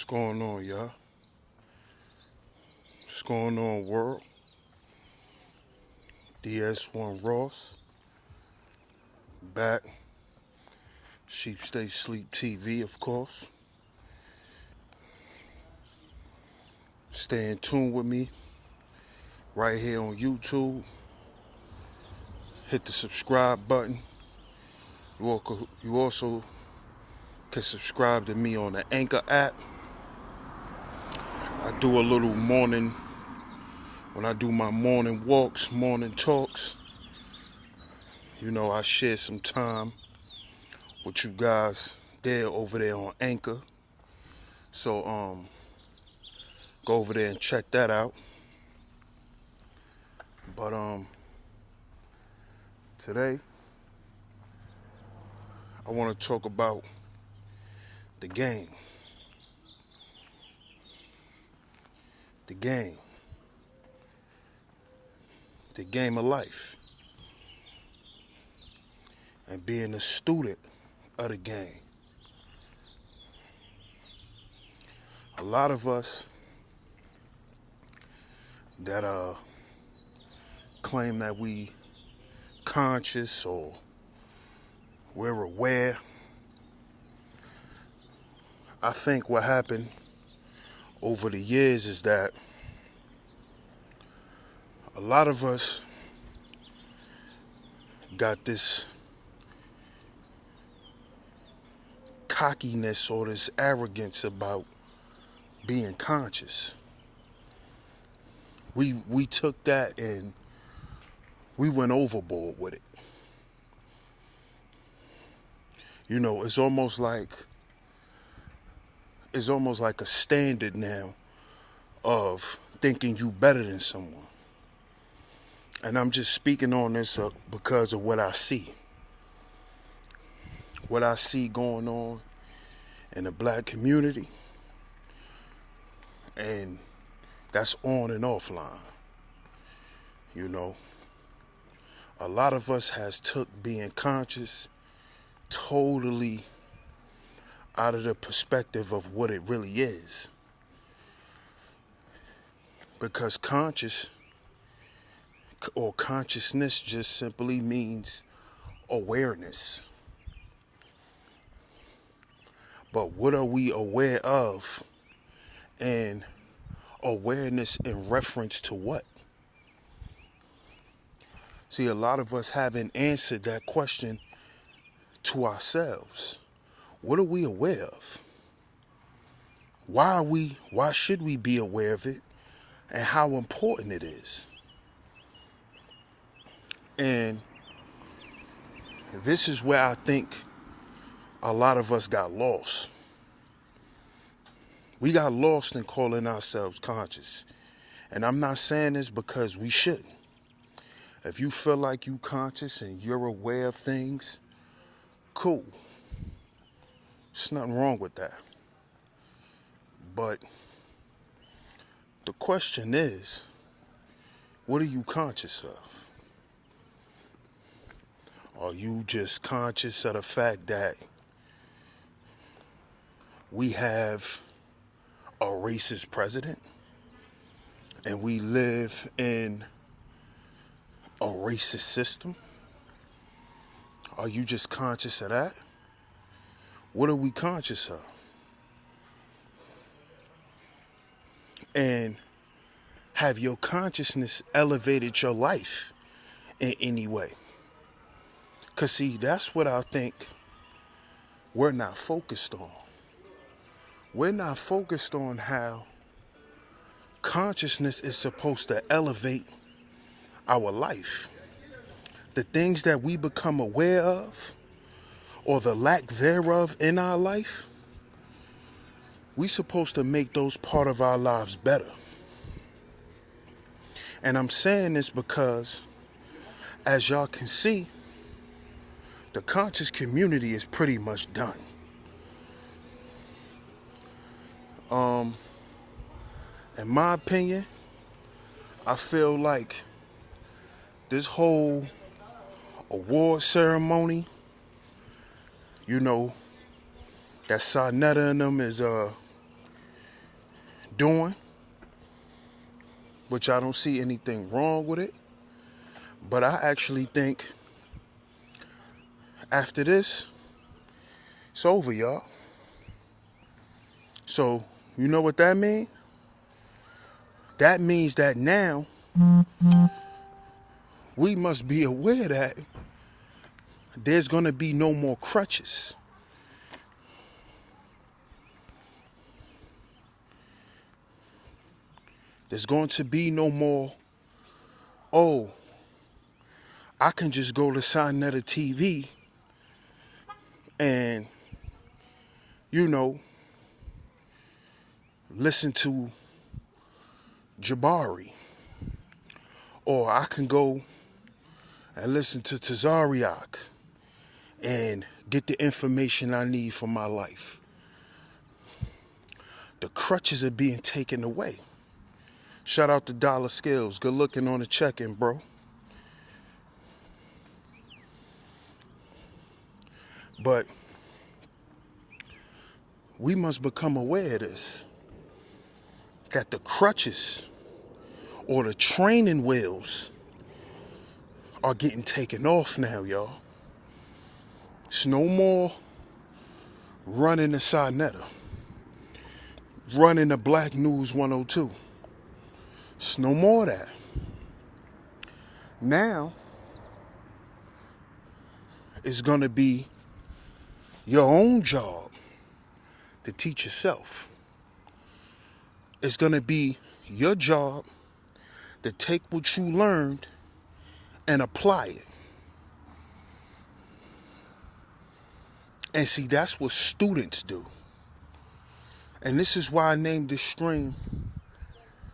going on, y'all? What's going on, world? DS1 Ross, back. Sheep Stay Sleep TV, of course. Stay in tune with me right here on YouTube. Hit the subscribe button. You also can subscribe to me on the Anchor app. I do a little morning, when I do my morning walks, morning talks. I share some time with you guys over there on Anchor. So go over there and check that out. But today I want to talk about the game. The game. The game of life. And being a student of the game. A lot of us that claim that we conscious or we're aware. I think what happened over the years is that a lot of us got this cockiness or this arrogance about being conscious. We took that and we went overboard with it. It's almost like a standard now of thinking you better than someone. And I'm just speaking on this because of what I see. What I see going on in the black community. And that's on and offline. A lot of us has took being conscious totally out of the perspective of what it really is. Because conscious or consciousness just simply means awareness. But what are we aware of? And awareness in reference to what? See, a lot of us haven't answered that question to ourselves. What are we aware of? Why should we be aware of it? And how important it is? And this is where I think a lot of us got lost. We got lost in calling ourselves conscious. And I'm not saying this because we shouldn't. If you feel like you conscious and you're aware of things, cool. There's nothing wrong with that. But the question is, what are you conscious of? Are you just conscious of the fact that we have a racist president and we live in a racist system? Are you just conscious of that? What are we conscious of? And have your consciousness elevated your life in any way? Because see, that's what I think we're not focused on. We're not focused on how consciousness is supposed to elevate our life. The things that we become aware of, or the lack thereof in our life, we're supposed to make those part of our lives better. And I'm saying this because, as y'all can see, the conscious community is pretty much done. In my opinion, I feel like this whole award ceremony, that Sarnetta and them is doing, which I don't see anything wrong with it. But I actually think after this, it's over, y'all. So, you know what that means? That means that now we must be aware that there's going to be no more crutches. There's going to be no more, oh, I can just go to Sonetta TV and, listen to Jabari. Or I can go and listen to Tazariak and get the information I need for my life. The crutches are being taken away. Shout out to Dollar Skills. Good looking on the check-in, bro. But we must become aware of this. That the crutches or the training wheels are getting taken off now, y'all. It's no more running the Sonetta, running the Black News 102. It's no more of that. Now, it's going to be your own job to teach yourself. It's going to be your job to take what you learned and apply it. And see, that's what students do. And this is why I named this stream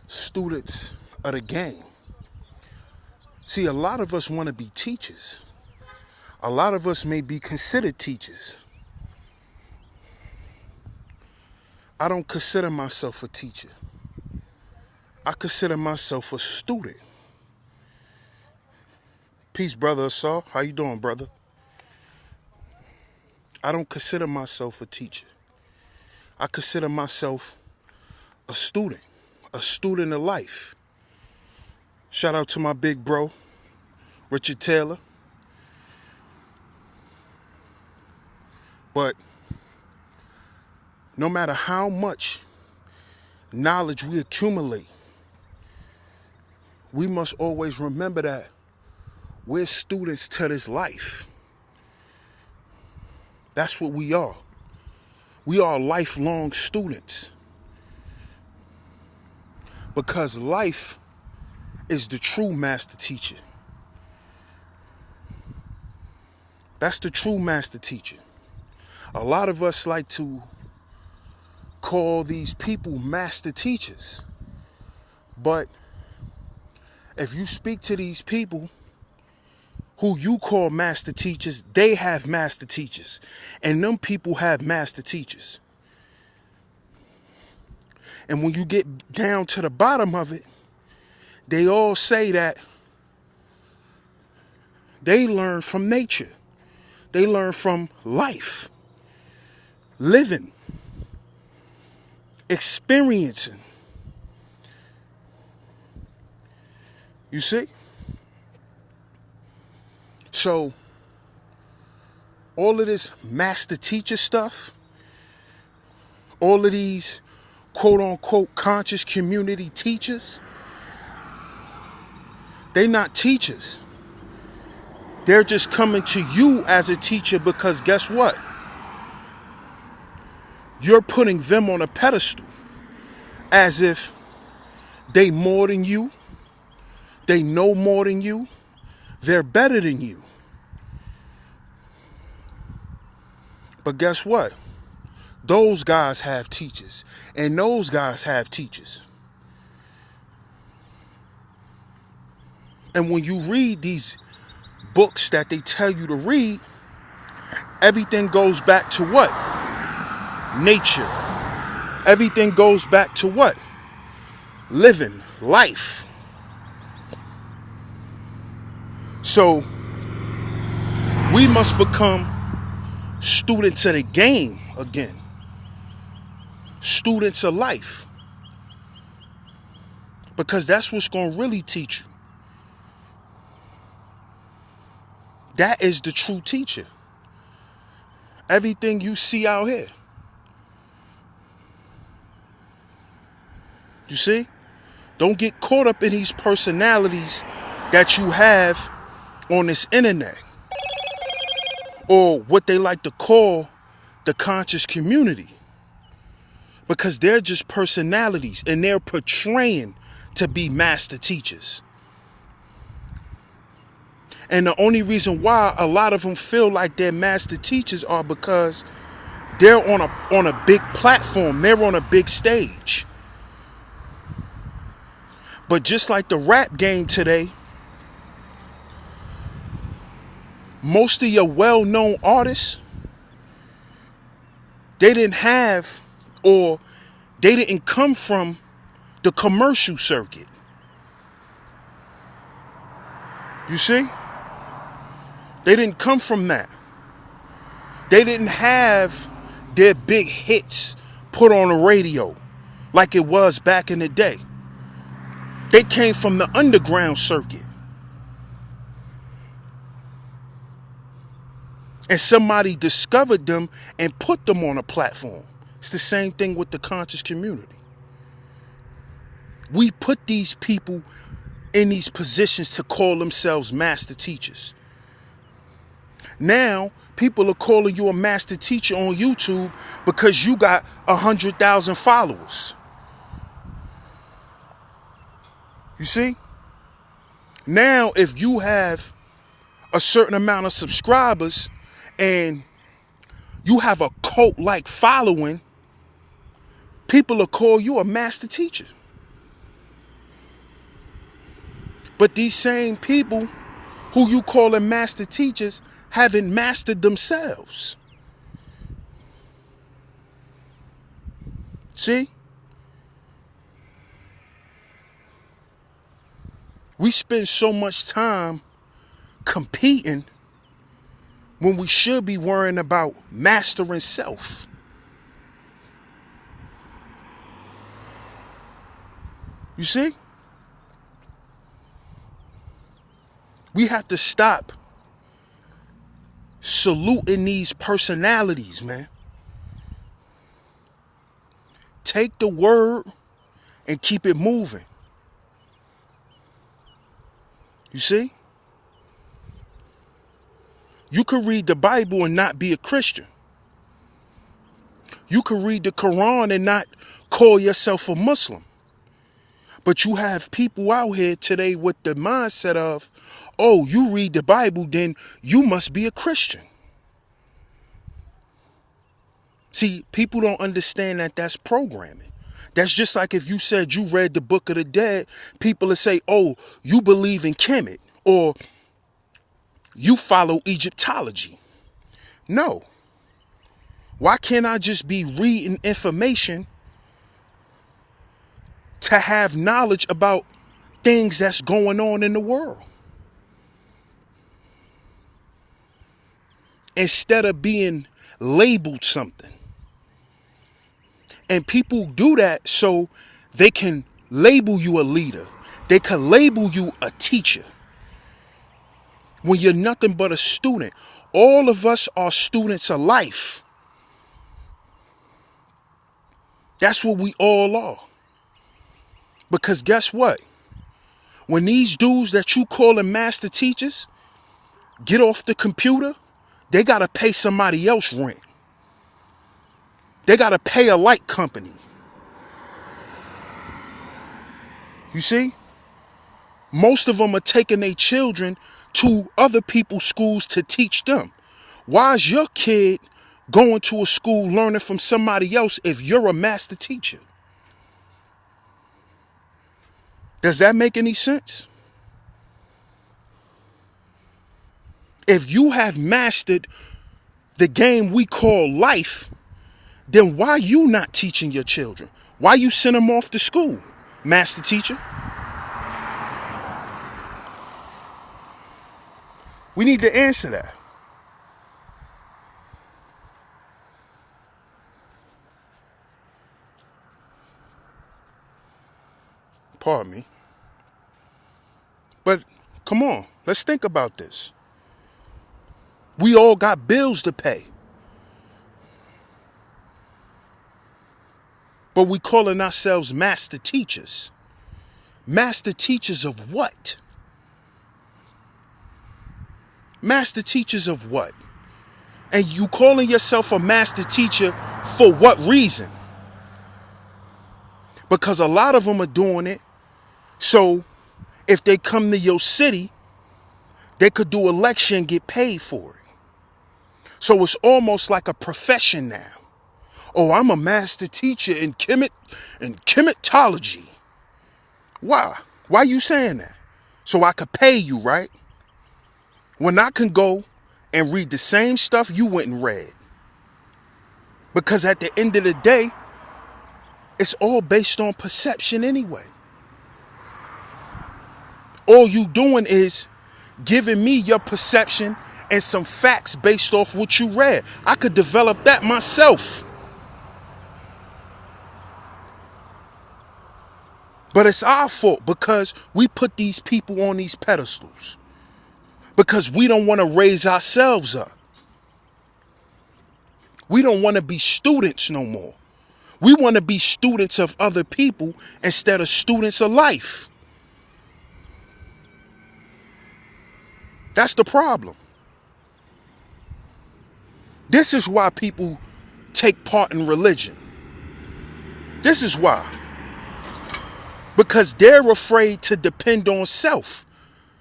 Students of the Game. See, a lot of us want to be teachers. A lot of us may be considered teachers. I don't consider myself a teacher. I consider myself a student. Peace, brother Assault. How you doing, brother? I don't consider myself a teacher. I consider myself a student of life. Shout out to my big bro, Richard Taylor. But no matter how much knowledge we accumulate, we must always remember that we're students to this life. That's what we are. We are lifelong students. Because life is the true master teacher. That's the true master teacher. A lot of us like to call these people master teachers. But if you speak to these people who you call master teachers, they have master teachers. And them people have master teachers. And when you get down to the bottom of it, they all say that they learn from nature. They learn from life, living, experiencing. You see? So, all of this master teacher stuff, all of these quote unquote conscious community teachers, they're not teachers. They're just coming to you as a teacher because guess what? You're putting them on a pedestal as if they more than you, they know more than you, they're better than you. But guess what? Those guys have teachers, and those guys have teachers. And when you read these books that they tell you to read, everything goes back to what? Nature. Everything goes back to what? Living life. So we must become students of the game again. Students of life. because that's what's going to really teach you. That is the true teacher. Everything you see out here. You see? Don't get caught up in these personalities that you have on this internet, or what they like to call the conscious community, because they're just personalities and they're portraying to be master teachers. And the only reason why a lot of them feel like they're master teachers are because they're on a big platform. They're on a big stage. But just like the rap game today, most of your well-known artists, they didn't have, or they didn't come from the commercial circuit. You see? They didn't come from that. They didn't have their big hits put on the radio like it was back in the day. They came from the underground circuit. And somebody discovered them and put them on a platform. It's the same thing with the conscious community. We put these people in these positions to call themselves master teachers. Now, people are calling you a master teacher on YouTube because you got 100,000 followers. You see? Now, if you have a certain amount of subscribers and you have a cult-like following, people will call you a master teacher. But these same people who you calling master teachers haven't mastered themselves. See? We spend so much time competing when we should be worrying about mastering self. You see? We have to stop saluting these personalities, man. Take the word and keep it moving. You see? You could read the Bible and not be a Christian. You could read the Quran and not call yourself a Muslim. But you have people out here today with the mindset of, oh, you read the Bible, then you must be a Christian. See, people don't understand that that's programming. That's just like if you said you read the Book of the Dead, people will say, oh, you believe in Kemet, or you follow Egyptology. No. Why can't I just be reading information to have knowledge about things that's going on in the world, instead of being labeled something? And people do that so they can label you a leader. They can label you a teacher when you're nothing but a student. All of us are students of life. That's what we all are. Because guess what? When these dudes that you calling master teachers get off the computer, they got to pay somebody else rent. They got to pay a light company. You see? Most of them are taking their children to other people's schools to teach them. Why is your kid going to a school learning from somebody else if you're a master teacher? Does that make any sense? If you have mastered the game we call life, then why you not teaching your children? Why you send them off to school, master teacher? We need to answer that. Pardon me. But come on, let's think about this. We all got bills to pay. But we calling ourselves master teachers. Master teachers of what? Master teachers of what? And you calling yourself a master teacher for what reason? Because a lot of them are doing it so if they come to your city, they could do a lecture and get paid for it. So it's almost like a profession now. Oh, I'm a master teacher in chematology. Why? Why you saying that? So I could pay you, right? When I can go and read the same stuff you went and read. Because at the end of the day, it's all based on perception anyway. All you doing is giving me your perception and some facts based off what you read. I could develop that myself. But it's our fault because we put these people on these pedestals. Because we don't want to raise ourselves up. We don't want to be students no more. We want to be students of other people instead of students of life. That's the problem. This is why people take part in religion. This is why. Because they're afraid to depend on self.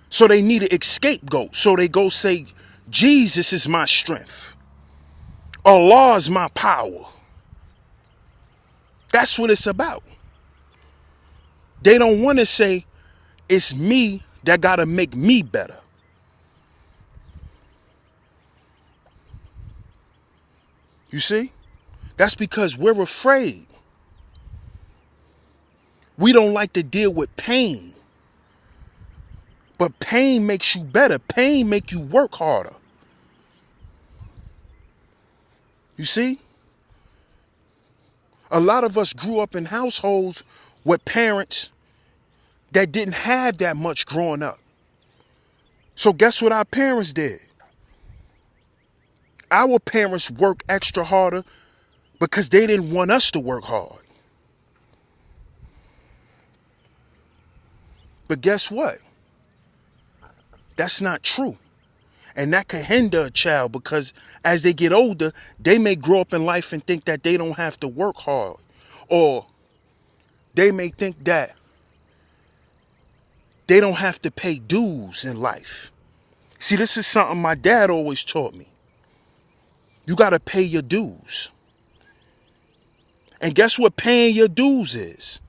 So they need an scapegoat. So they go say, Jesus is my strength. Allah is my power. That's what it's about. They don't want to say, it's me that got to make me better. You see? That's because we're afraid. We don't like to deal with pain. But pain makes you better. Pain makes you work harder. You see? A lot of us grew up in households with parents that didn't have that much growing up. So guess what our parents did? Our parents worked extra harder because they didn't want us to work hard. But guess what? That's not true. And that can hinder a child because as they get older, they may grow up in life and think that they don't have to work hard. Or they may think that they don't have to pay dues in life. See, this is something my dad always taught me. You got to pay your dues. And guess what paying your dues is?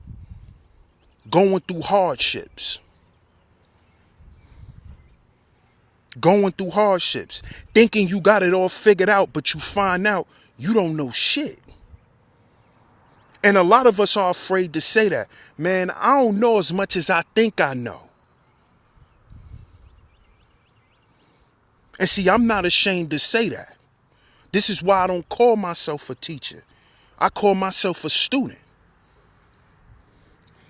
Going through hardships. Going through hardships. Thinking you got it all figured out, but you find out you don't know shit. And a lot of us are afraid to say that. Man, I don't know as much as I think I know. And see, I'm not ashamed to say that. This is why I don't call myself a teacher. I call myself a student.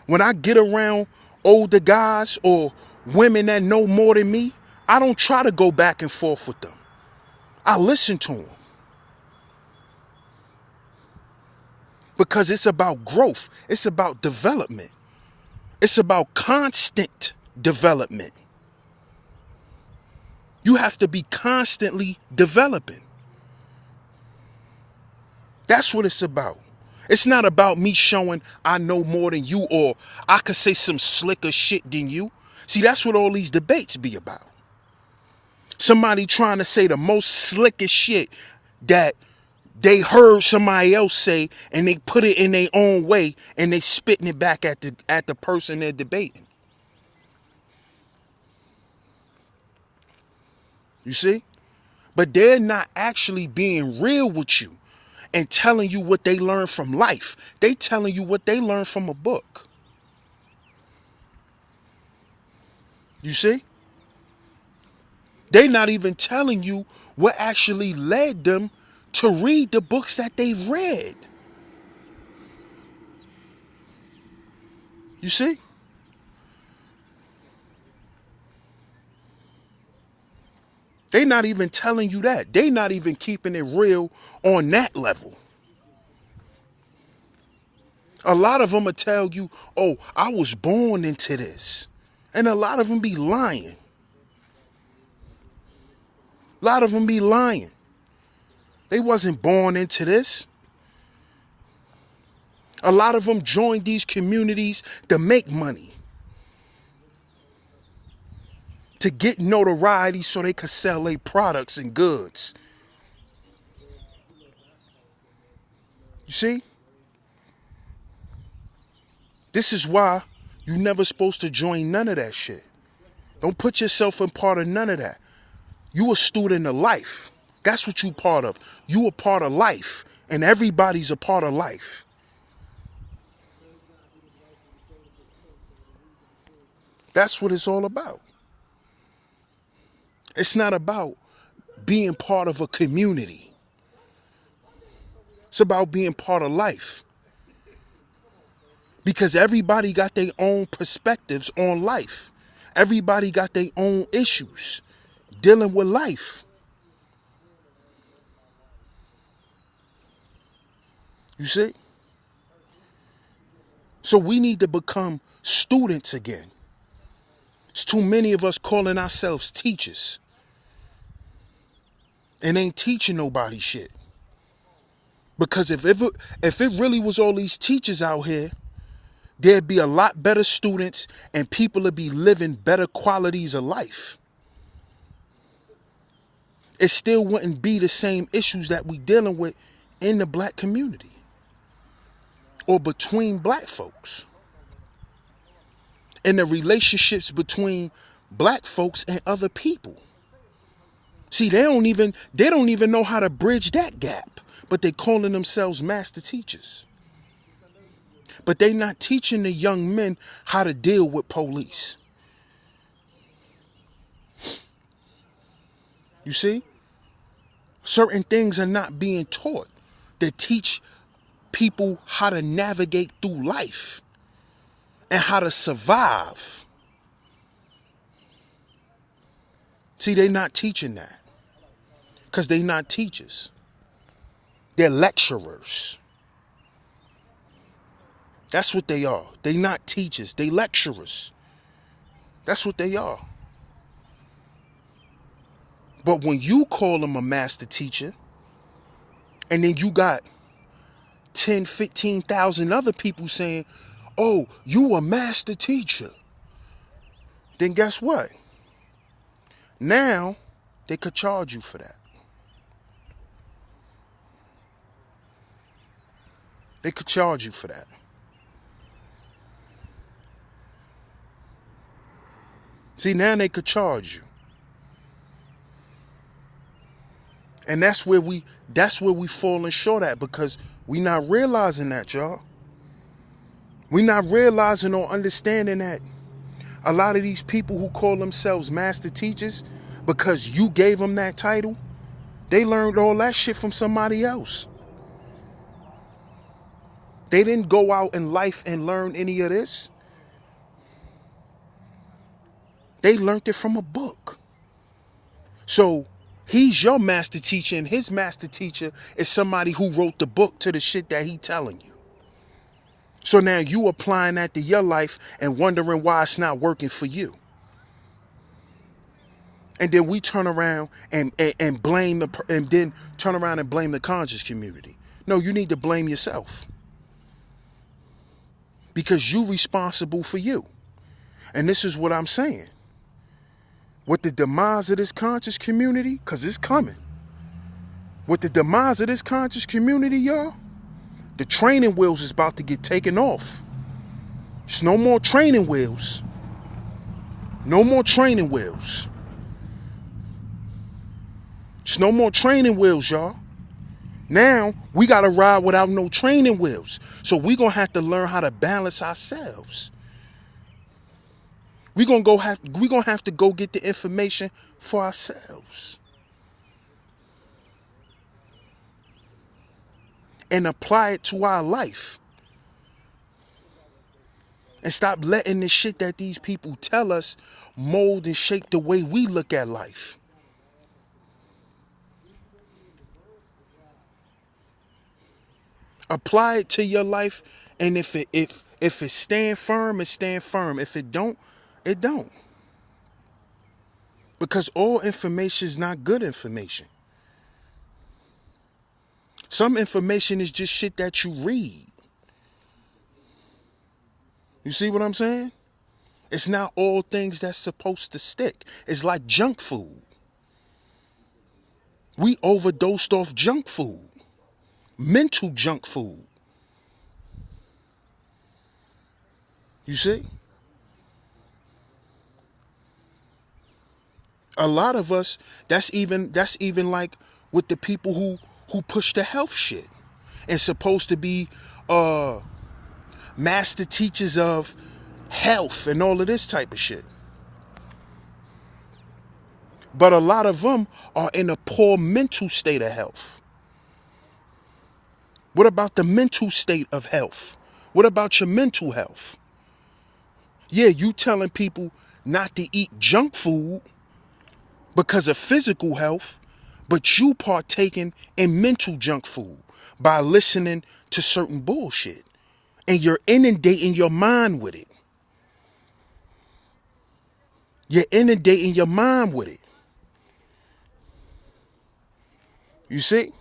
When I get around older guys or women that know more than me, I don't try to go back and forth with them. I listen to them. Because it's about growth. It's about development. It's about constant development. You have to be constantly developing. That's what it's about. It's not about me showing I know more than you or I could say some slicker shit than you. See, that's what all these debates be about. Somebody trying to say the most slickest shit that they heard somebody else say and they put it in their own way and they spitting it back at the person they're debating. You see? But they're not actually being real with you and telling you what they learned from life. They telling you what they learned from a book. You see? They're not even telling you what actually led them to read the books that they read. You see? They not even telling you that. They not even keeping it real on that level. A lot of them will tell you, oh, I was born into this. And a lot of them be lying. A lot of them be lying. They wasn't born into this. A lot of them joined these communities to make money, to get notoriety so they could sell their products and goods. You see? This is why you never supposed to join none of that shit. Don't put yourself in part of none of that. You a student of life. That's what you part of. You a part of life, and everybody's a part of life. That's what it's all about. It's not about being part of a community. It's about being part of life. Because everybody got their own perspectives on life. Everybody got their own issues dealing with life. You see? So we need to become students again. It's too many of us calling ourselves teachers and ain't teaching nobody shit. Because if it really was all these teachers out here, there'd be a lot better students and people would be living better qualities of life. It still wouldn't be the same issues that we dealing with in the black community or between black folks. And the relationships between black folks and other people. See, they don't even know how to bridge that gap, but they calling themselves master teachers. But they not teaching the young men how to deal with police. You see? Certain things are not being taught that teach people how to navigate through life and how to survive. See, they not teaching that because they not teachers. They're lecturers. That's what they are. They not teachers. They lecturers. That's what they are. But when you call them a master teacher, and then you got 10, 15,000 other people saying, oh, you a master teacher, then guess what? Now, they could charge you for that. They could charge you for that. See, now they could charge you. And that's where we falling short at, because we not realizing that, y'all. We not realizing or understanding that a lot of these people who call themselves master teachers, because you gave them that title, they learned all that shit from somebody else. They didn't go out in life and learn any of this. They learned it from a book. So he's your master teacher, and his master teacher is somebody who wrote the book to the shit that he telling you. So now you applying that to your life and wondering why it's not working for you. And then we turn around and blame the conscious community. No, you need to blame yourself. Because you responsible for you. And this is what I'm saying. With the demise of this conscious community, because it's coming. With the demise of this conscious community, y'all, the training wheels is about to get taken off. There's no more training wheels. No more training wheels. There's no more training wheels, y'all. Now, we got to ride without no training wheels. So we're going to have to learn how to balance ourselves. We're going to have to go get the information for ourselves. And apply it to our life. And stop letting the shit that these people tell us mold and shape the way we look at life. Apply it to your life, and if it stand firm, it stand firm. If it don't, it don't. Because all information is not good information. Some information is just shit that you read. You see what I'm saying? It's not all things that's supposed to stick. It's like junk food. We overdosed off junk food. Mental junk food. You see? A lot of us, that's even like with the people who push the health shit and supposed to be master teachers of health and all of this type of shit. But a lot of them are in a poor mental state of health. What about the mental state of health? What about your mental health? Yeah, you telling people not to eat junk food because of physical health, but you partaking in mental junk food by listening to certain bullshit. And you're inundating your mind with it. You're inundating your mind with it. You see?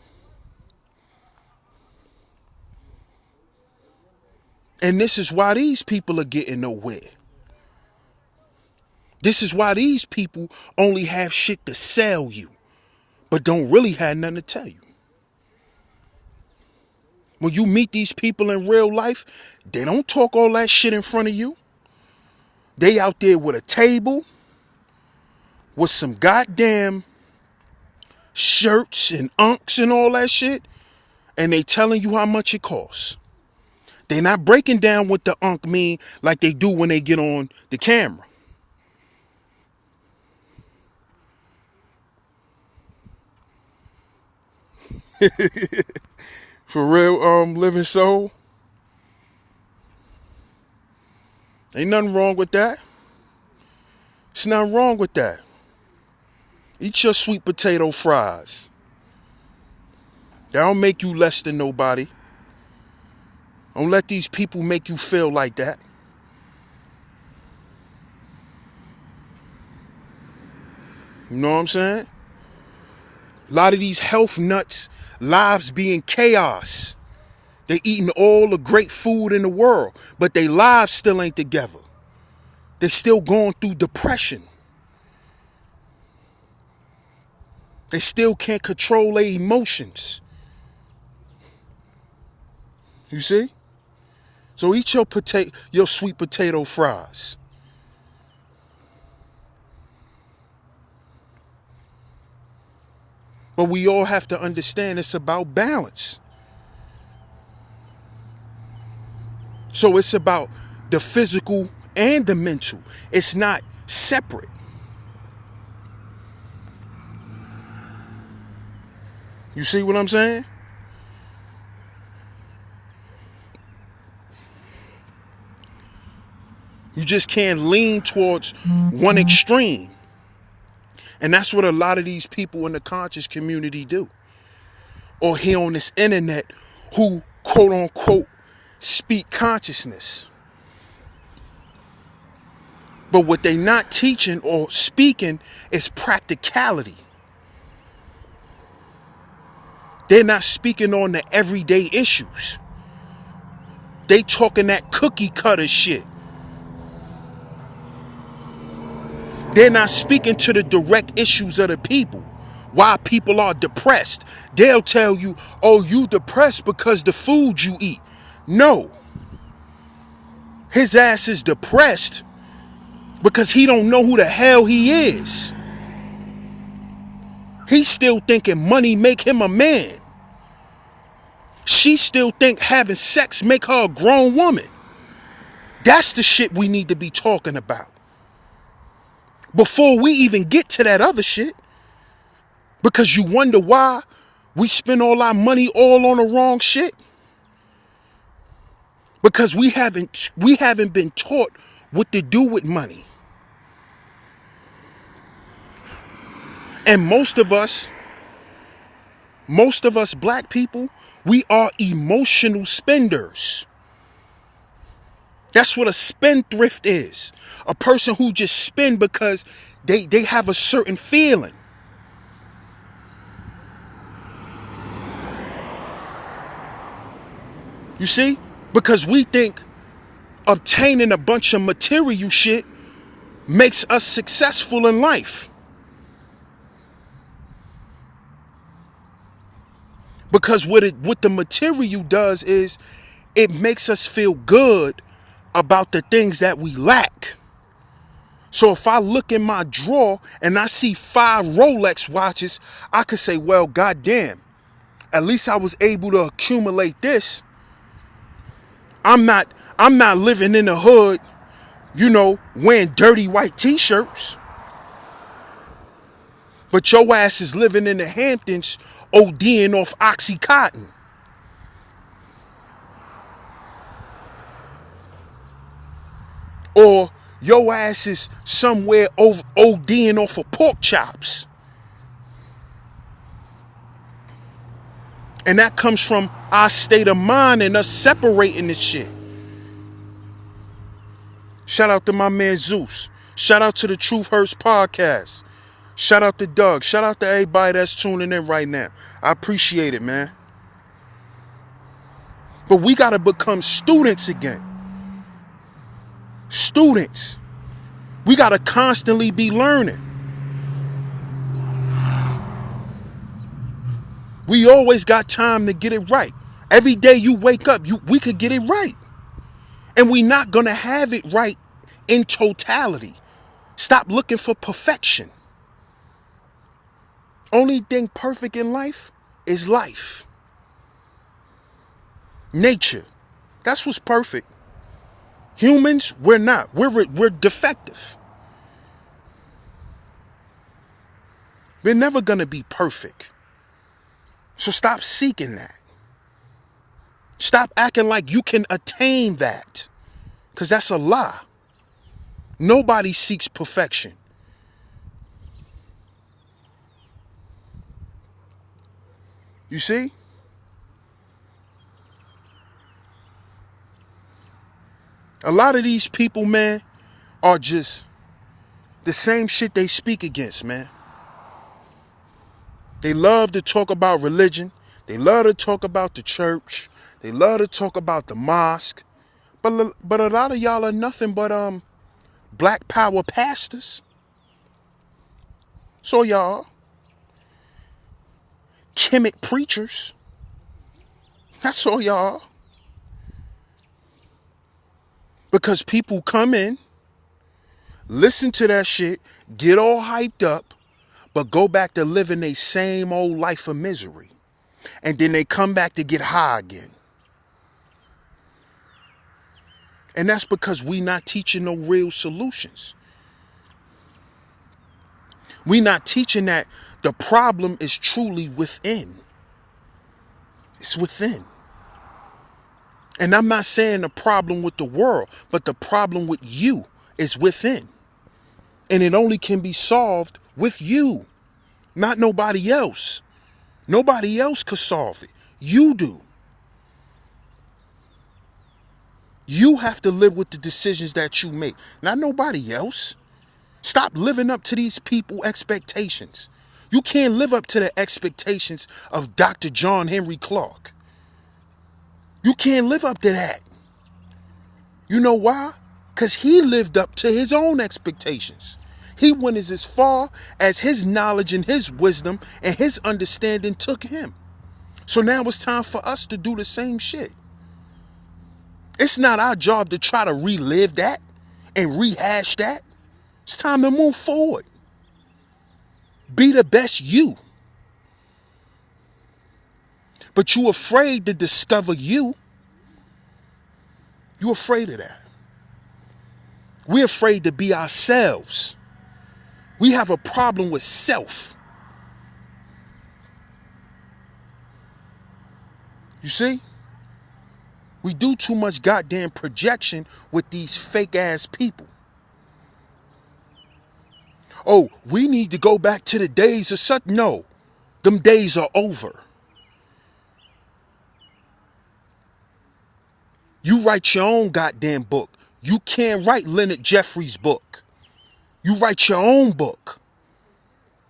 And this is why these people are getting nowhere. This is why these people only have shit to sell you, but don't really have nothing to tell you. When you meet these people in real life, they don't talk all that shit in front of you. They out there with a table, with some goddamn shirts and unks and all that shit, and they telling you how much it costs. They not breaking down what the unk mean like they do when they get on the camera. For real, living soul. Ain't nothing wrong with that. There's nothing wrong with that. Eat your sweet potato fries. That don't make you less than nobody. Don't let these people make you feel like that. You know what I'm saying? A lot of these health nuts, lives be in chaos. They eating all the great food in the world, but their lives still ain't together. They still going through depression. They still can't control their emotions. You see? So eat your sweet potato fries. But we all have to understand it's about balance. So it's about the physical and the mental. It's not separate. You see what I'm saying? You just can't lean towards one extreme. And that's what a lot of these people in the conscious community do. Or here on this internet who, quote unquote, speak consciousness. But what they not teaching or speaking is practicality. They're not speaking on the everyday issues. They talking that cookie cutter shit. They're not speaking to the direct issues of the people. Why people are depressed. They'll tell you, oh, you depressed because the food you eat. No. His ass is depressed because he don't know who the hell he is. He's still thinking money make him a man. She still think having sex make her a grown woman. That's the shit we need to be talking about. Before we even get to that other shit. Because you wonder why we spend all our money all on the wrong shit. Because we haven't been taught what to do with money. And most of us Most of us black people, we are emotional spenders. That's what a spendthrift is. A person who just spend because they have a certain feeling. You see? Because we think obtaining a bunch of material shit makes us successful in life. Because what the material does is it makes us feel good about the things that we lack. So if I look in my drawer and I see 5 Rolex watches, I could say, well, goddamn, at least I was able to accumulate this. I'm not living in the hood, wearing dirty white t-shirts. But your ass is living in the Hamptons ODing off Oxycontin. Or your ass is somewhere ODing off of pork chops. And that comes from our state of mind and us separating this shit. Shout out to my man Zeus. Shout out to the Truth Hurts podcast. Shout out to Doug. Shout out to everybody that's tuning in right now. I appreciate it, man. But we got to become students again. Students. We got to constantly be learning. We always got time to get it right. Every day you wake up, we could get it right. And we not going to have it right in totality. Stop looking for perfection. Only thing perfect in life is life. Nature. That's what's perfect. Humans, we're not. We're defective. We're never going to be perfect. So stop seeking that. Stop acting like you can attain that. Because that's a lie. Nobody seeks perfection. You see? A lot of these people, man, are just the same shit they speak against, man. They love to talk about religion. They love to talk about the church. They love to talk about the mosque. But a lot of y'all are nothing but black power pastors. So y'all, Kemet preachers. That's all y'all. Because people come in, listen to that shit, get all hyped up, but go back to living their same old life of misery. And then they come back to get high again. And that's because we not teaching no real solutions. We not teaching that the problem is truly within. It's within. And I'm not saying the problem with the world, but the problem with you is within. And it only can be solved with you, not nobody else. Nobody else could solve it. You do. You have to live with the decisions that you make, not nobody else. Stop living up to these people's expectations. You can't live up to the expectations of Dr. John Henry Clark. You can't live up to that. You know why? Because he lived up to his own expectations. He went as far as his knowledge and his wisdom and his understanding took him. So now it's time for us to do the same shit. It's not our job to try to relive that and rehash that. It's time to move forward. Be the best you. But you afraid to discover you. You afraid of that. We're afraid to be ourselves. We have a problem with self. You see? We do too much goddamn projection with these fake ass people. Oh, we need to go back to the days of such. No, them days are over. You write your own goddamn book. You can't write Leonard Jeffries' book. You write your own book.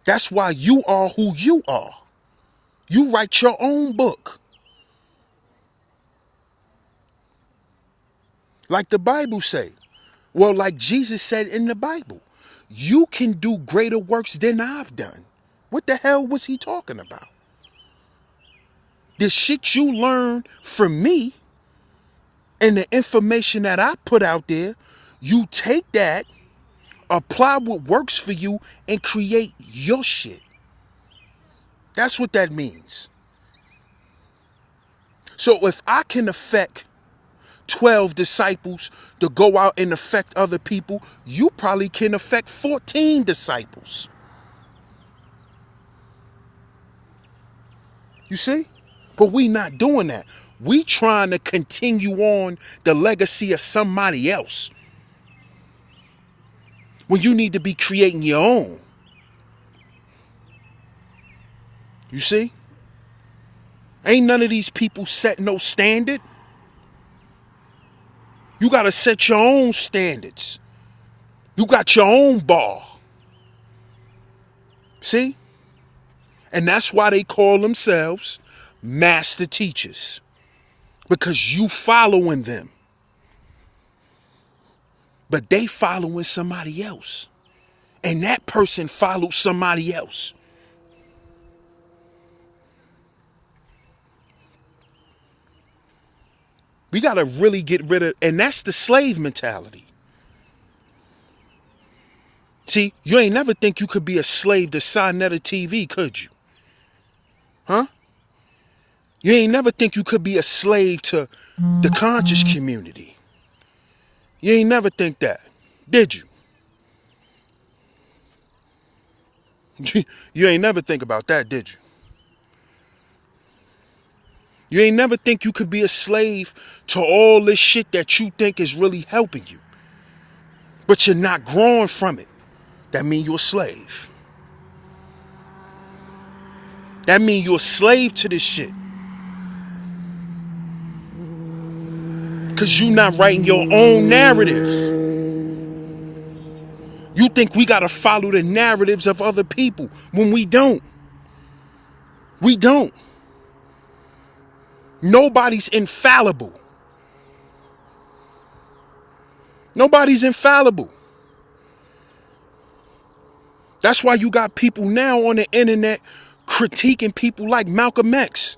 That's why you are who you are. You write your own book. Like the Bible say. Well, like Jesus said in the Bible. You can do greater works than I've done. What the hell was he talking about? The shit you learn from me and the information that I put out there, you take that, apply what works for you, and create your shit. That's what that means. So if I can affect 12 disciples to go out and affect other people, you probably can affect 14 disciples. You see? But we not doing that. We trying to continue on the legacy of somebody else, when you need to be creating your own. You see? Ain't none of these people set no standard. You got to set your own standards. You got your own bar. See? And that's why they call themselves master teachers. Because you following them. But they following somebody else. And that person follows somebody else. We got to really get rid of, and that's the slave mentality. See, you ain't never think you could be a slave to Sinetta TV, could you? Huh? You ain't never think you could be a slave to the conscious community. You ain't never think that, did you? You ain't never think about that, did you? You ain't never think you could be a slave to all this shit that you think is really helping you. But you're not growing from it. That means you're a slave. That means you're a slave to this shit. Because you're not writing your own narrative. You think we got to follow the narratives of other people when we don't. We don't. Nobody's infallible. Nobody's infallible. That's why you got people now on the internet critiquing people like Malcolm X,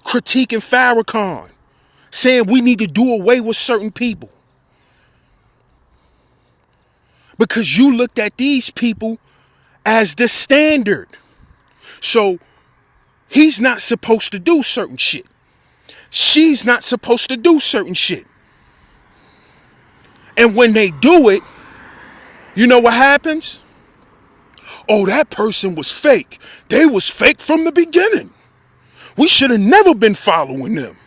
critiquing Farrakhan, saying we need to do away with certain people. Because you looked at these people as the standard. So he's not supposed to do certain shit. She's not supposed to do certain shit. And when they do it, you know what happens? Oh, that person was fake. They was fake from the beginning. We should have never been following them.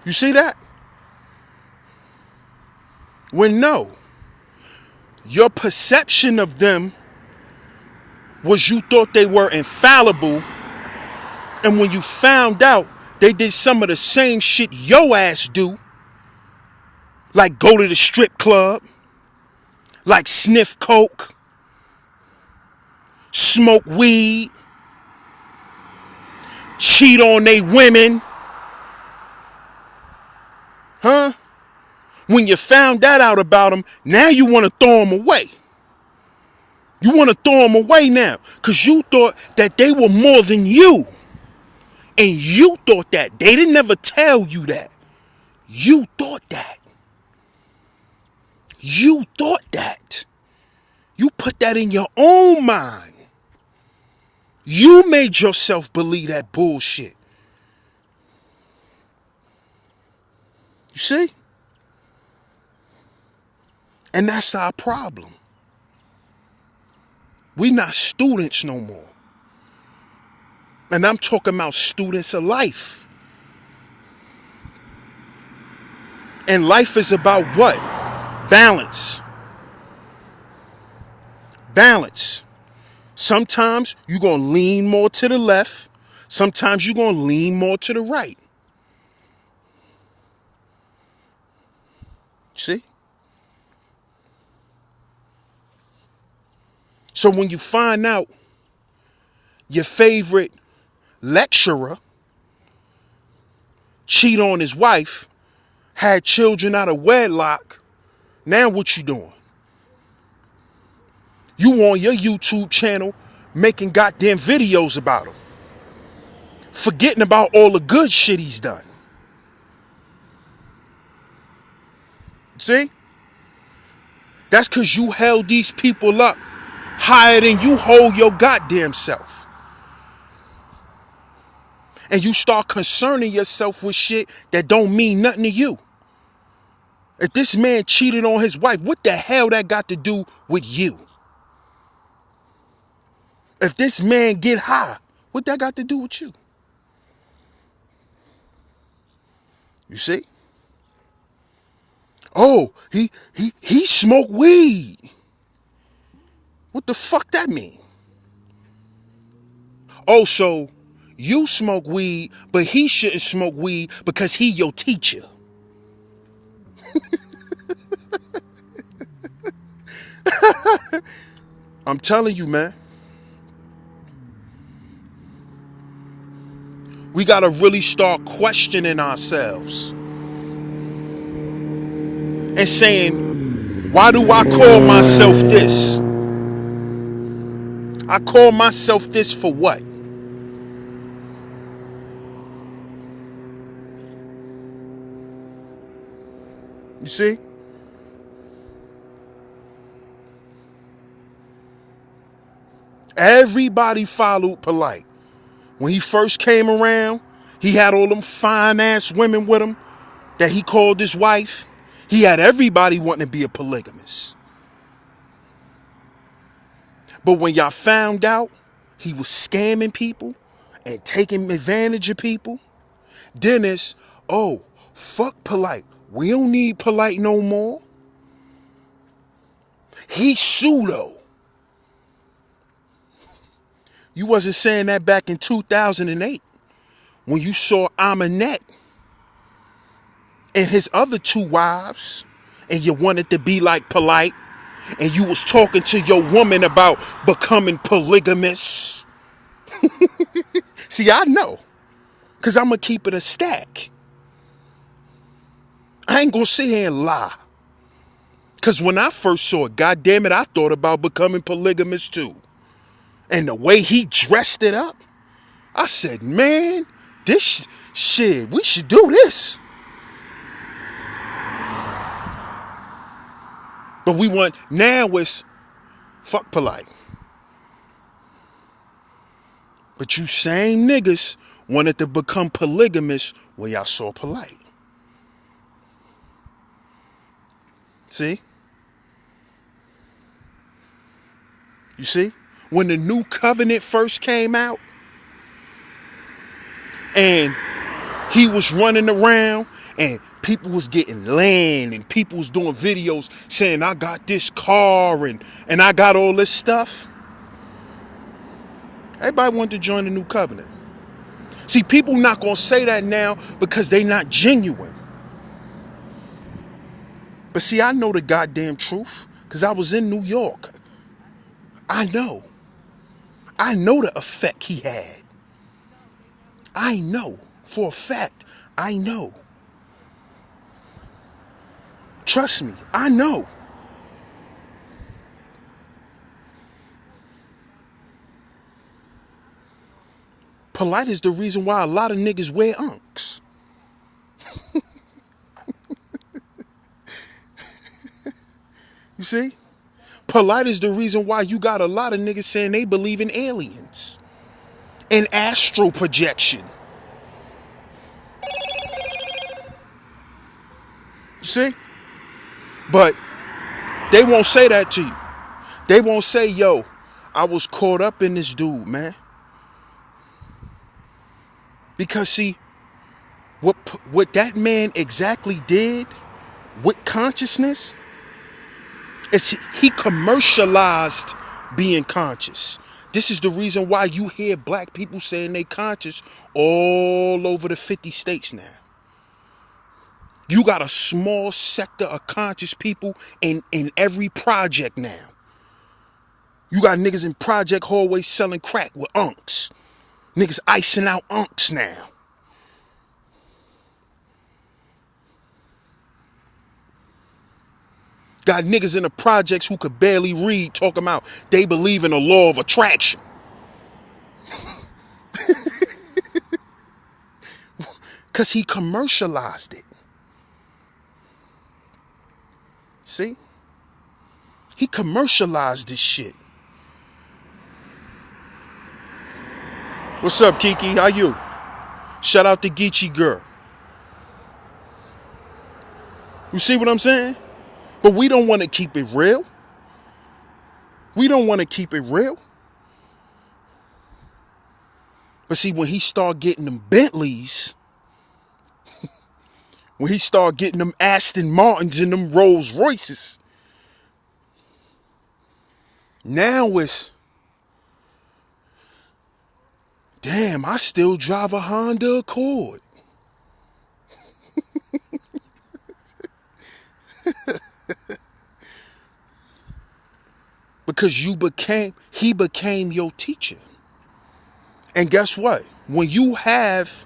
You see that? When no, your perception of them was you thought they were infallible, and when you found out they did some of the same shit your ass do, like go to the strip club, like sniff coke, smoke weed, cheat on they women, huh? When you found that out about them, now you want to throw them away. You want to throw them away now because you thought that they were more than you. And you thought that. They didn't never tell you that. You thought that. You thought that. You put that in your own mind. You made yourself believe that bullshit. You see? And that's our problem. We not students no more. And I'm talking about students of life. And life is about what? Balance. Balance. Sometimes you're going to lean more to the left. Sometimes you're going to lean more to the right. See? So when you find out your favorite lecturer cheat on his wife, had children out of wedlock, now what you doing? You on your YouTube channel making goddamn videos about him, forgetting about all the good shit he's done. See? That's because you held these people up higher than you hold your goddamn self. And you start concerning yourself with shit that don't mean nothing to you. If this man cheated on his wife, what the hell that got to do with you? If this man get high, what that got to do with you? You see? Oh, he smoked weed. What the fuck that mean? Oh, so you smoke weed, but he shouldn't smoke weed because he your teacher. I'm telling you, man. We gotta really start questioning ourselves and saying, why do I call myself this? I call myself this for what? You see? Everybody followed Polite. When he first came around, he had all them fine ass women with him that he called his wife. He had everybody wanting to be a polygamist. But when y'all found out he was scamming people and taking advantage of people, then it's, oh, fuck Polite. We don't need Polite no more. He's pseudo. You wasn't saying that back in 2008 when you saw Aminette and his other two wives and you wanted to be like Polite and you was talking to your woman about becoming polygamous. See, I know, because I'm going to keep it a stack. I ain't going to sit here and lie. Because when I first saw it, goddamn it, I thought about becoming polygamous too. And the way he dressed it up, I said, man, this shit, we should do this. But we want, now it's fuck Polite. But you same niggas wanted to become polygamous when y'all saw Polite. See? You see? When the new covenant first came out and he was running around and people was getting land and people was doing videos saying I got this car and I got all this stuff. Everybody wanted to join the new covenant. See, people not going to say that now because they not genuine. But see, I know the goddamn truth because I was in New York. I know. I know the effect he had. I know. For a fact, I know. Trust me, I know. Polite is the reason why a lot of niggas wear unks. You see? Polite is the reason why you got a lot of niggas saying they believe in aliens and astral projection. You see? But they won't say that to you. They won't say, yo, I was caught up in this dude, man. Because see, what that man exactly did with consciousness is he commercialized being conscious. This is the reason why you hear black people saying they conscious all over the 50 states now. You got a small sector of conscious people in every project now. You got niggas in project hallways selling crack with unks. Niggas icing out unks now. Got niggas in the projects who could barely read talking about they believe in the law of attraction. Because he commercialized it. See? He commercialized this shit. What's up, Kiki? How you? Shout out to Geechee girl. You see what I'm saying? But we don't want to keep it real. We don't want to keep it real. But see, when he start getting them Bentleys, when he start getting them Aston Martins and them Rolls Royces, now it's, damn, I still drive a Honda Accord. Because he became your teacher. And guess what? When you have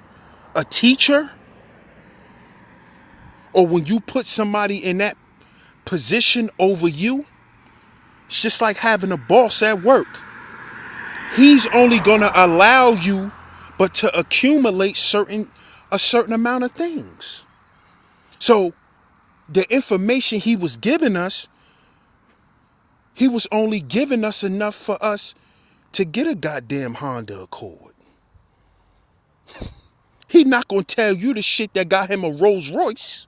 a teacher, or when you put somebody in that position over you, it's just like having a boss at work. He's only gonna allow you but to accumulate a certain amount of things. So the information he was giving us, he was only giving us enough for us to get a goddamn Honda Accord. He not gonna tell you the shit that got him a Rolls Royce.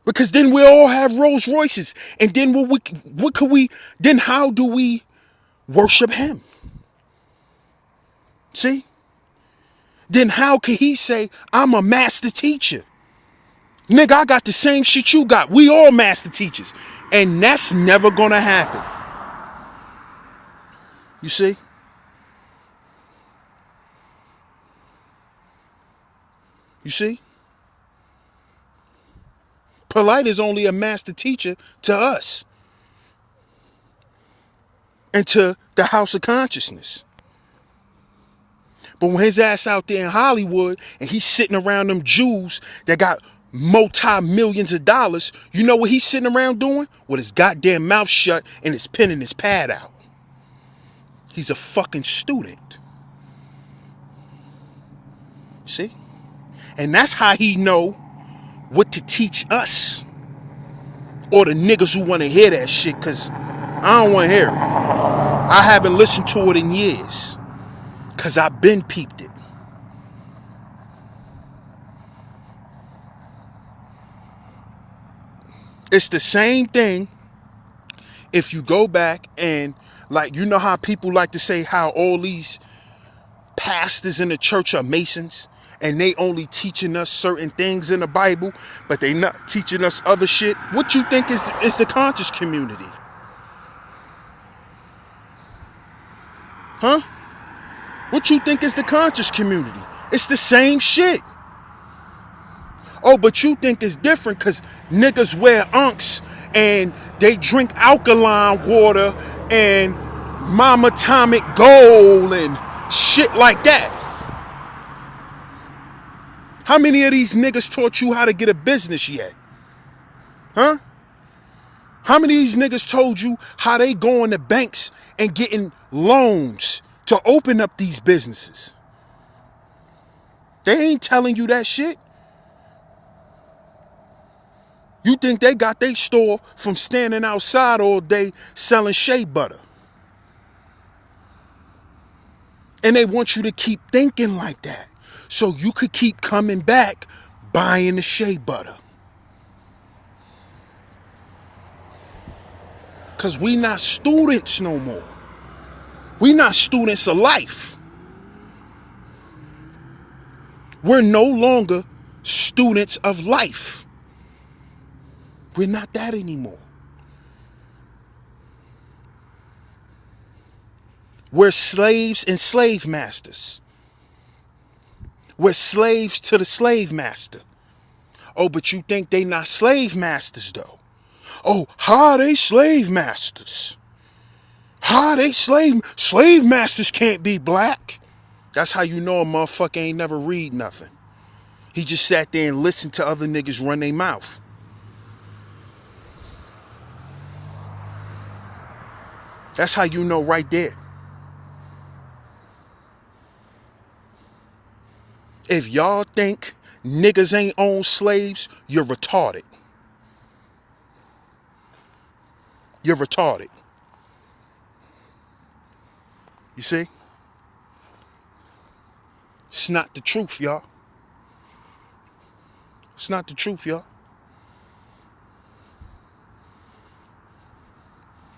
Because then we all have Rolls Royces. And then then how do we worship him? See? Then how can he say, I'm a master teacher? Nigga, I got the same shit you got. We all master teachers. And that's never gonna happen. You see? You see? Polite is only a master teacher to us. And to the House of Consciousness. But when his ass out there in Hollywood and he's sitting around them Jews that got multi-millions of dollars, you know what he's sitting around doing? With his goddamn mouth shut and his pen and his pad out. He's a fucking student. See? And that's how he know what to teach us. Or the niggas who want to hear that shit, because I don't want to hear it. I haven't listened to it in years. Because I've been peeped it. It's the same thing if you go back and, like, you know how people like to say how all these pastors in the church are Masons and they only teaching us certain things in the Bible, but they not teaching us other shit? What you think is the conscious community? Huh? What you think is the conscious community? It's the same shit. Oh, but you think it's different because niggas wear unks and they drink alkaline water and Mama Atomic Gold and shit like that. How many of these niggas taught you how to get a business yet? Huh? How many of these niggas told you how they going to banks and getting loans to open up these businesses? They ain't telling you that shit. You think they got their store from standing outside all day selling shea butter. And they want you to keep thinking like that so you could keep coming back buying the shea butter. Because we not students no more. We not students of life. We're no longer students of life. We're not that anymore. We're slaves and slave masters. We're slaves to the slave master. Oh, but you think they not slave masters though? Oh, how are they slave masters? How are they slave masters can't be black? That's how you know a motherfucker ain't never read nothing. He just sat there and listened to other niggas run their mouth. That's how you know right there. If y'all think niggas ain't own slaves, you're retarded. You're retarded. You see? It's not the truth, y'all. It's not the truth, y'all.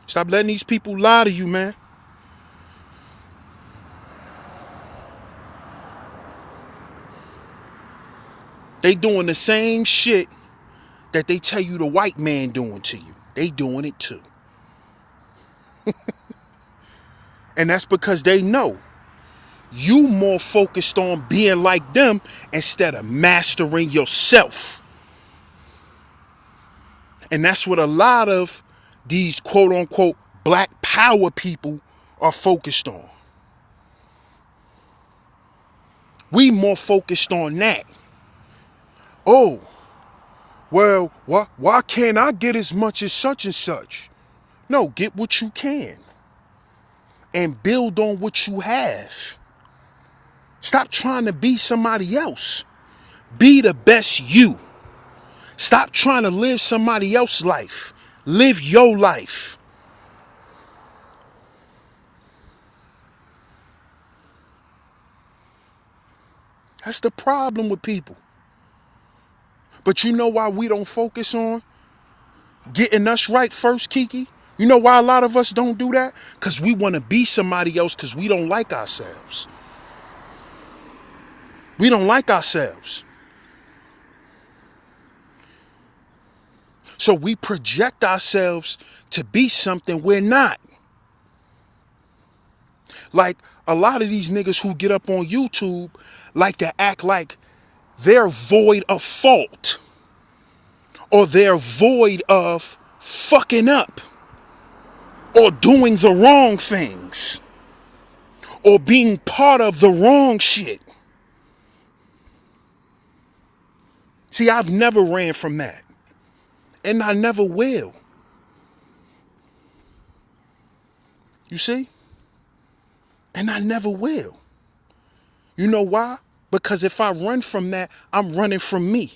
Stop letting these people lie to you, man. They doing the same shit that they tell you the white man doing to you. They doing it too. And that's because they know you more focused on being like them instead of mastering yourself. And that's what a lot of these quote unquote black power people are focused on. We more focused on that. Oh, well, why can't I get as much as such and such? No, get what you can and build on what you have. Stop trying to be somebody else. Be the best you. Stop trying to live somebody else's life. Live your life. That's the problem with people. But you know why we don't focus on getting us right first, Kiki? You know why a lot of us don't do that? Because we want to be somebody else because we don't like ourselves. We don't like ourselves. So we project ourselves to be something we're not. Like a lot of these niggas who get up on YouTube like to act like they're void of fault or they're void of fucking up or doing the wrong things or being part of the wrong shit. See, I've never ran from that. And I never will. You see? And I never will. You know why? Because if I run from that, I'm running from me.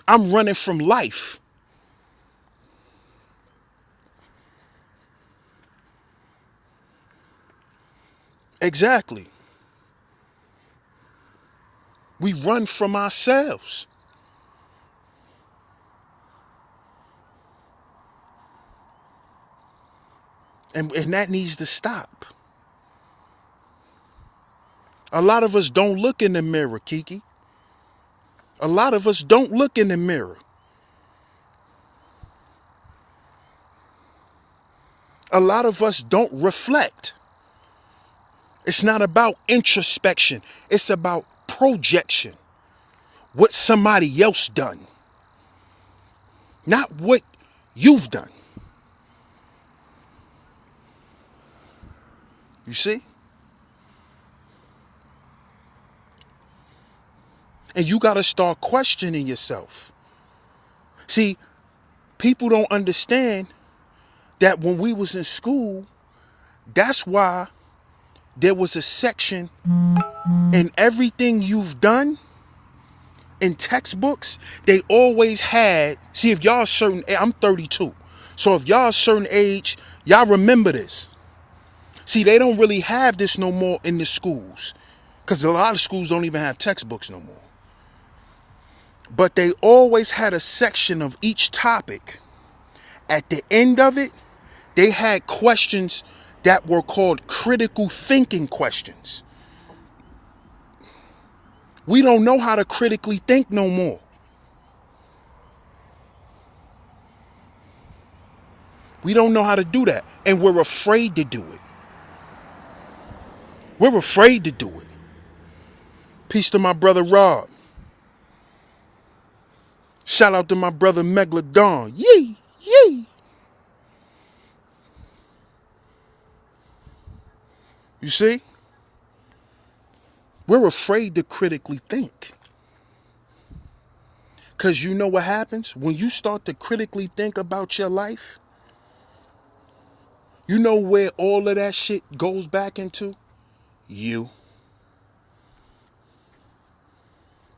I'm running from life. Exactly. We run from ourselves. And that needs to stop. A lot of us don't look in the mirror, Kiki. A lot of us don't look in the mirror. A lot of us don't reflect. It's not about introspection. It's about projection. What somebody else done. Not what you've done. You see? And you got to start questioning yourself. See, people don't understand that when we was in school, that's why there was a section in everything you've done in textbooks. They always had, see if y'all a certain, I'm 32. So if y'all a certain age, y'all remember this. See, they don't really have this no more in the schools because a lot of schools don't even have textbooks no more. But they always had a section of each topic. At the end of it, they had questions that were called critical thinking questions. We don't know how to critically think no more. We don't know how to do that, and we're afraid to do it. We're afraid to do it. Peace to my brother Rob. Shout out to my brother Megalodon. Yee, yee. You see? We're afraid to critically think. Because you know what happens? When you start to critically think about your life, you know where all of that shit goes back into? You.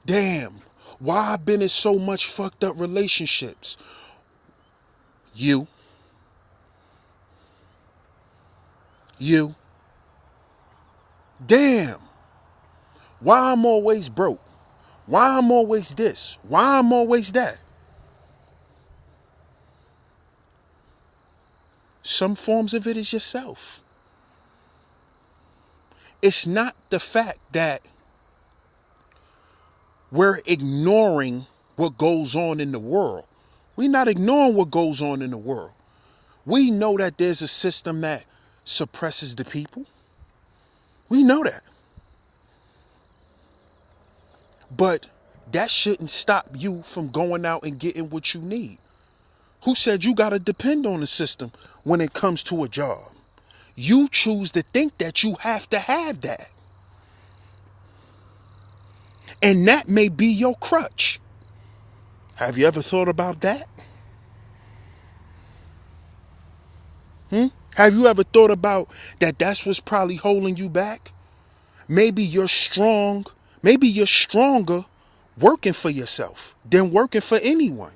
Damn, why I been in so much fucked up relationships? You. You. Damn, why I'm always broke? Why I'm always this? Why I'm always that? Some forms of it is yourself. It's not the fact that we're ignoring what goes on in the world. We're not ignoring what goes on in the world. We know that there's a system that suppresses the people. We know that. But that shouldn't stop you from going out and getting what you need. Who said you gotta depend on the system when it comes to a job? You choose to think that you have to have that. And that may be your crutch. Have you ever thought about that? Have you ever thought about that that's what's probably holding you back? Maybe you're strong, maybe you're stronger working for yourself than working for anyone.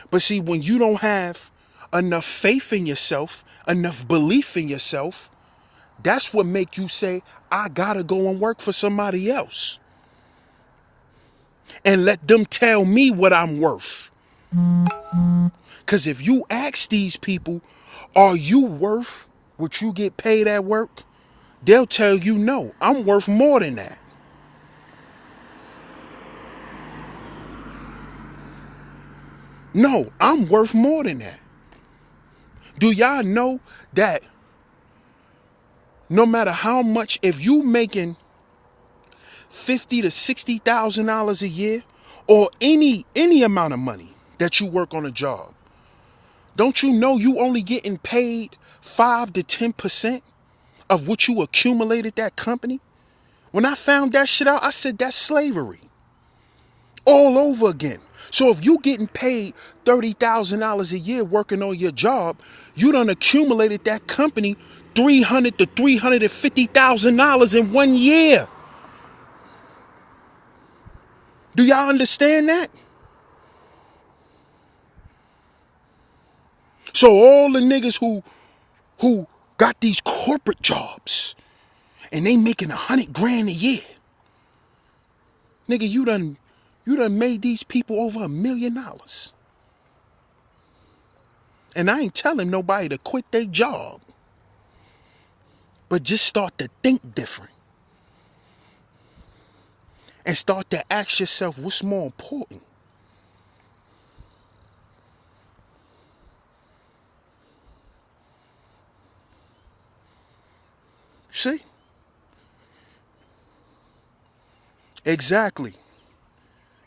But see, when you don't have enough faith in yourself, enough belief in yourself, that's what make you say, I gotta go and work for somebody else. And let them tell me what I'm worth. Because if you ask these people, are you worth what you get paid at work? They'll tell you, no, I'm worth more than that. No, I'm worth more than that. Do y'all know that no matter how much, if you making $50,000 to $60,000 a year, or any amount of money that you work on a job, don't you know you only getting paid 5 to 10% of what you accumulated that company? When I found that shit out, I said that's slavery. All over again. So if you getting paid $30,000 a year working on your job, you done accumulated that company $300,000 to $350,000 in 1 year. Do y'all understand that? So all the niggas who got these corporate jobs and they making 100 grand a year, nigga, you done made these people over $1 million. And I ain't telling nobody to quit their job, but just start to think different and start to ask yourself what's more important. See? Exactly.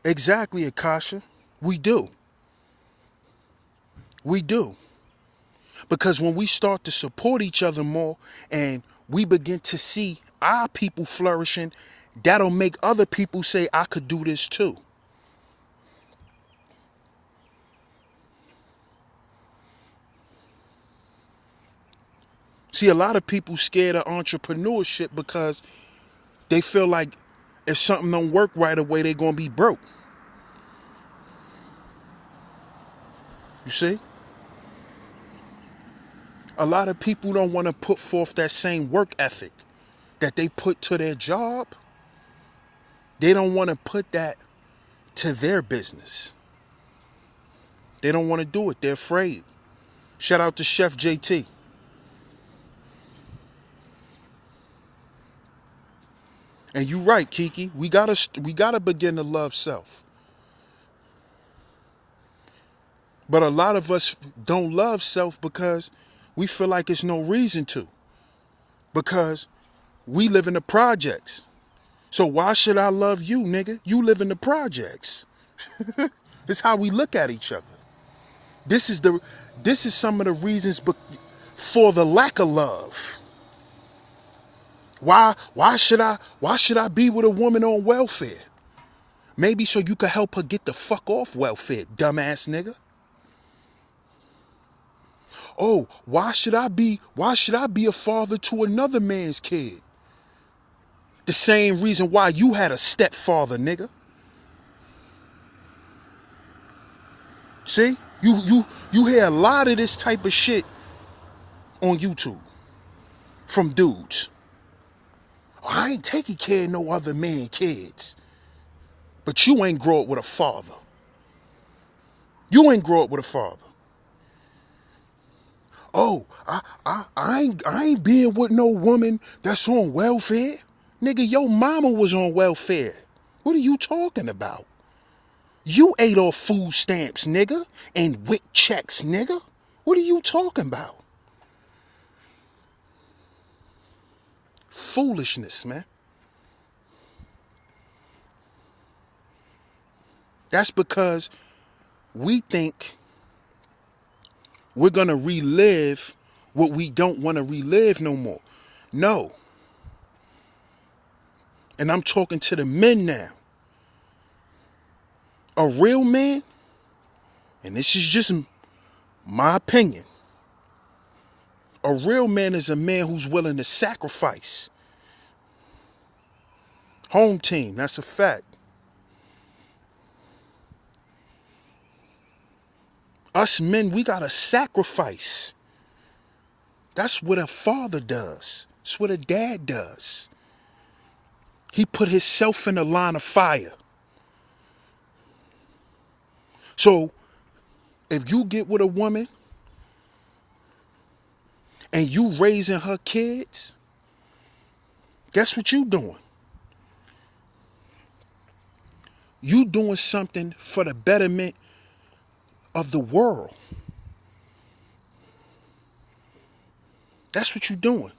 Exactly, Akasha. We do. We do. Because when we start to support each other more and we begin to see our people flourishing, that'll make other people say, I could do this too. See, a lot of people scared of entrepreneurship because they feel like if something don't work right away, they're going to be broke. You see? A lot of people don't want to put forth that same work ethic that they put to their job. They don't want to put that to their business. They don't want to do it. They're afraid. Shout out to Chef JT. And you right, Kiki. We gotta begin to love self. But a lot of us don't love self because We feel like it's no reason to, because we live in the projects. So why should I love you, nigga? You live in the projects. It's how we look at each other. This is some of the reasons for the lack of love. Why should I be with a woman on welfare? Maybe so you could help her get the fuck off welfare, dumbass nigga. Oh, why should I be a father to another man's kid? The same reason why you had a stepfather, nigga. See? You hear a lot of this type of shit on YouTube from dudes. Oh, I ain't taking care of no other man kids. But you ain't grow up with a father. You ain't grow up with a father. Oh, I ain't being with no woman that's on welfare. Nigga, your mama was on welfare. What are you talking about? You ate off food stamps, nigga, and WIC checks, nigga. What are you talking about? Foolishness, man. That's because we think we're gonna relive what we don't want to relive no more. No. And I'm talking to the men now. A real man, and this is just my opinion, a real man is a man who's willing to sacrifice. Home team, that's a fact. Us men, we gotta sacrifice. That's what a father does. That's what a dad does. He put himself in the line of fire. So, if you get with a woman and you raising her kids, guess what you doing? You doing something for the betterment of the world. That's what you doing.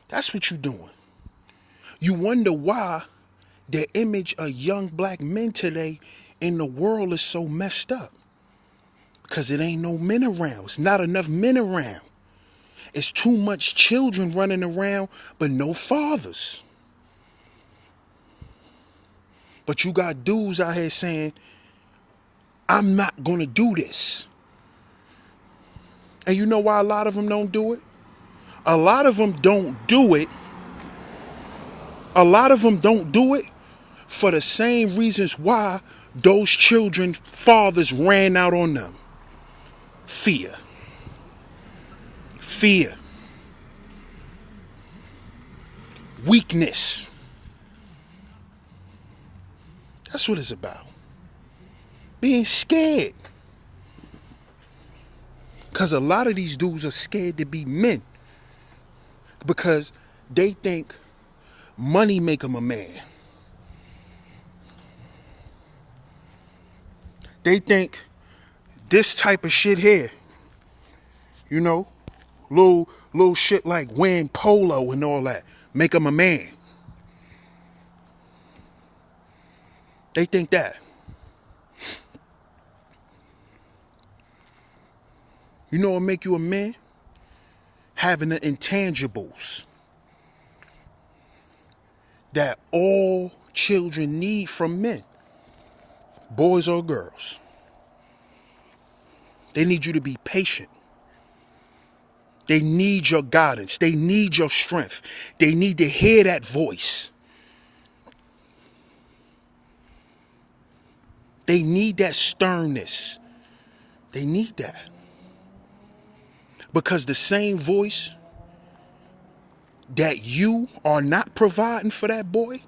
That's what you doing. You wonder why the image of young black men today in the world is so messed up. Because it ain't no men around. It's not enough men around. It's too much children running around, but no fathers. But you got dudes out here saying, I'm not gonna do this. And you know why a lot of them don't do it? A lot of them don't do it. A lot of them don't do it for the same reasons why those children fathers ran out on them. Fear. Fear. Weakness. That's what it's about. Being scared. Because a lot of these dudes are scared to be men. Because they think money make them a man. They think this type of shit here, you know, little shit like wearing polo and all that, make them a man. They think that. You know what make you a man? Having the intangibles that all children need from men, boys or girls. They need you to be patient. They need your guidance. They need your strength. They need to hear that voice. They need that sternness. They need that. Because the same voice that you are not providing for that boy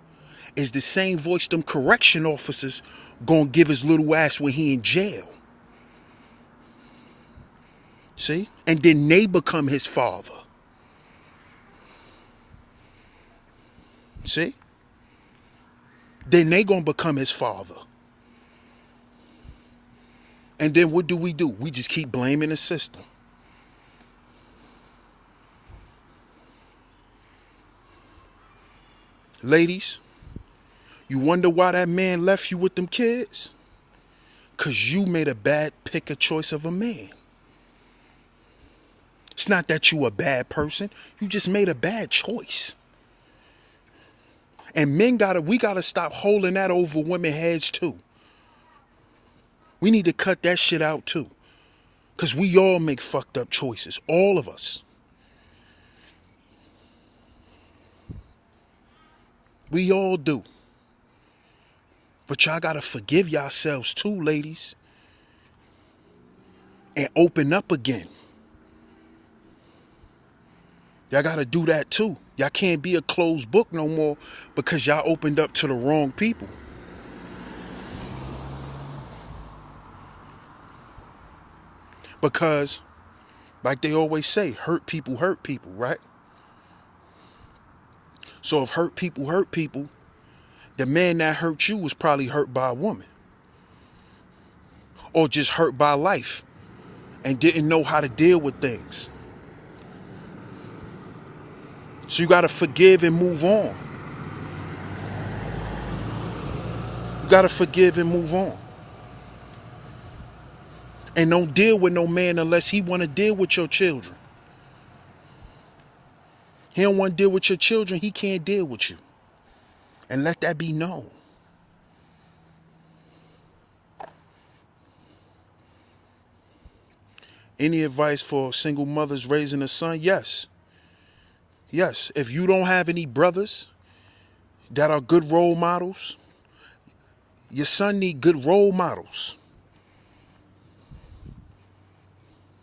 is the same voice them correction officers gonna give his little ass when he in jail. See? And then they become his father. See? Then they gonna become his father. And then what do? We just keep blaming the system. Ladies, you wonder why that man left you with them kids? Because you made a bad pick a choice of a man. It's not that you a bad person. You just made a bad choice. And we gotta stop holding that over women's heads too. We need to cut that shit out too. Because we all make fucked up choices. All of us. We all do. But y'all gotta forgive yourselves too, ladies. And open up again. Y'all gotta do that too. Y'all can't be a closed book no more because y'all opened up to the wrong people. Because, like they always say, hurt people, right? So if hurt people, the man that hurt you was probably hurt by a woman. Or just hurt by life and didn't know how to deal with things. So you gotta forgive and move on. You gotta forgive and move on. And don't deal with no man unless he wanna deal with your children. He don't wanna deal with your children, he can't deal with you. And let that be known. Any advice for single mothers raising a son? Yes. Yes. If you don't have any brothers that are good role models, your son need good role models.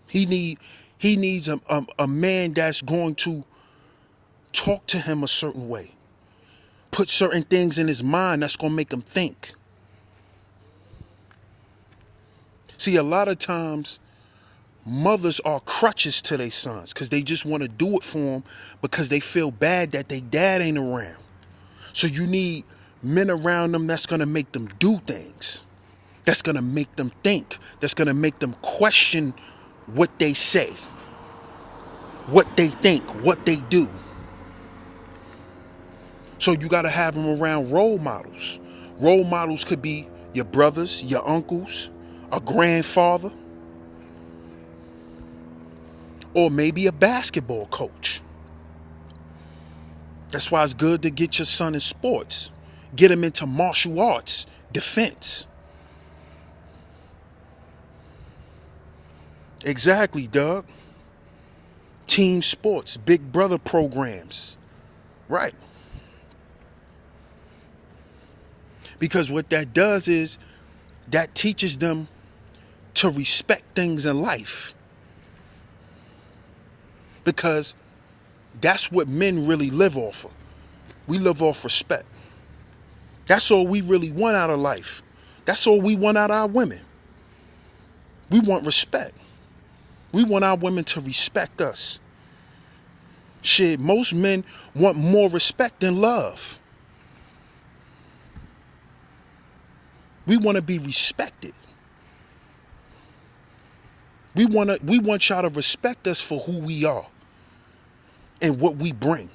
He needs a man that's going to talk to him a certain way. Put certain things in his mind that's going to make him think. See, a lot of times, mothers are crutches to their sons because they just want to do it for them because they feel bad that their dad ain't around. So you need men around them that's going to make them do things. That's going to make them think. That's going to make them question what they say, what they think, what they do. So you got to have them around role models. Role models could be your brothers, your uncles, a grandfather, or maybe a basketball coach. That's why it's good to get your son in sports. Get him into martial arts, defense. Exactly, Doug. Team sports, big brother programs. Right. Because what that does is that teaches them to respect things in life. Because that's what men really live off of. We live off respect. That's all we really want out of life. That's all we want out of our women. We want respect. We want our women to respect us. Shit, most men want more respect than love. We want to be respected. We want y'all to respect us for who we are and what we bring.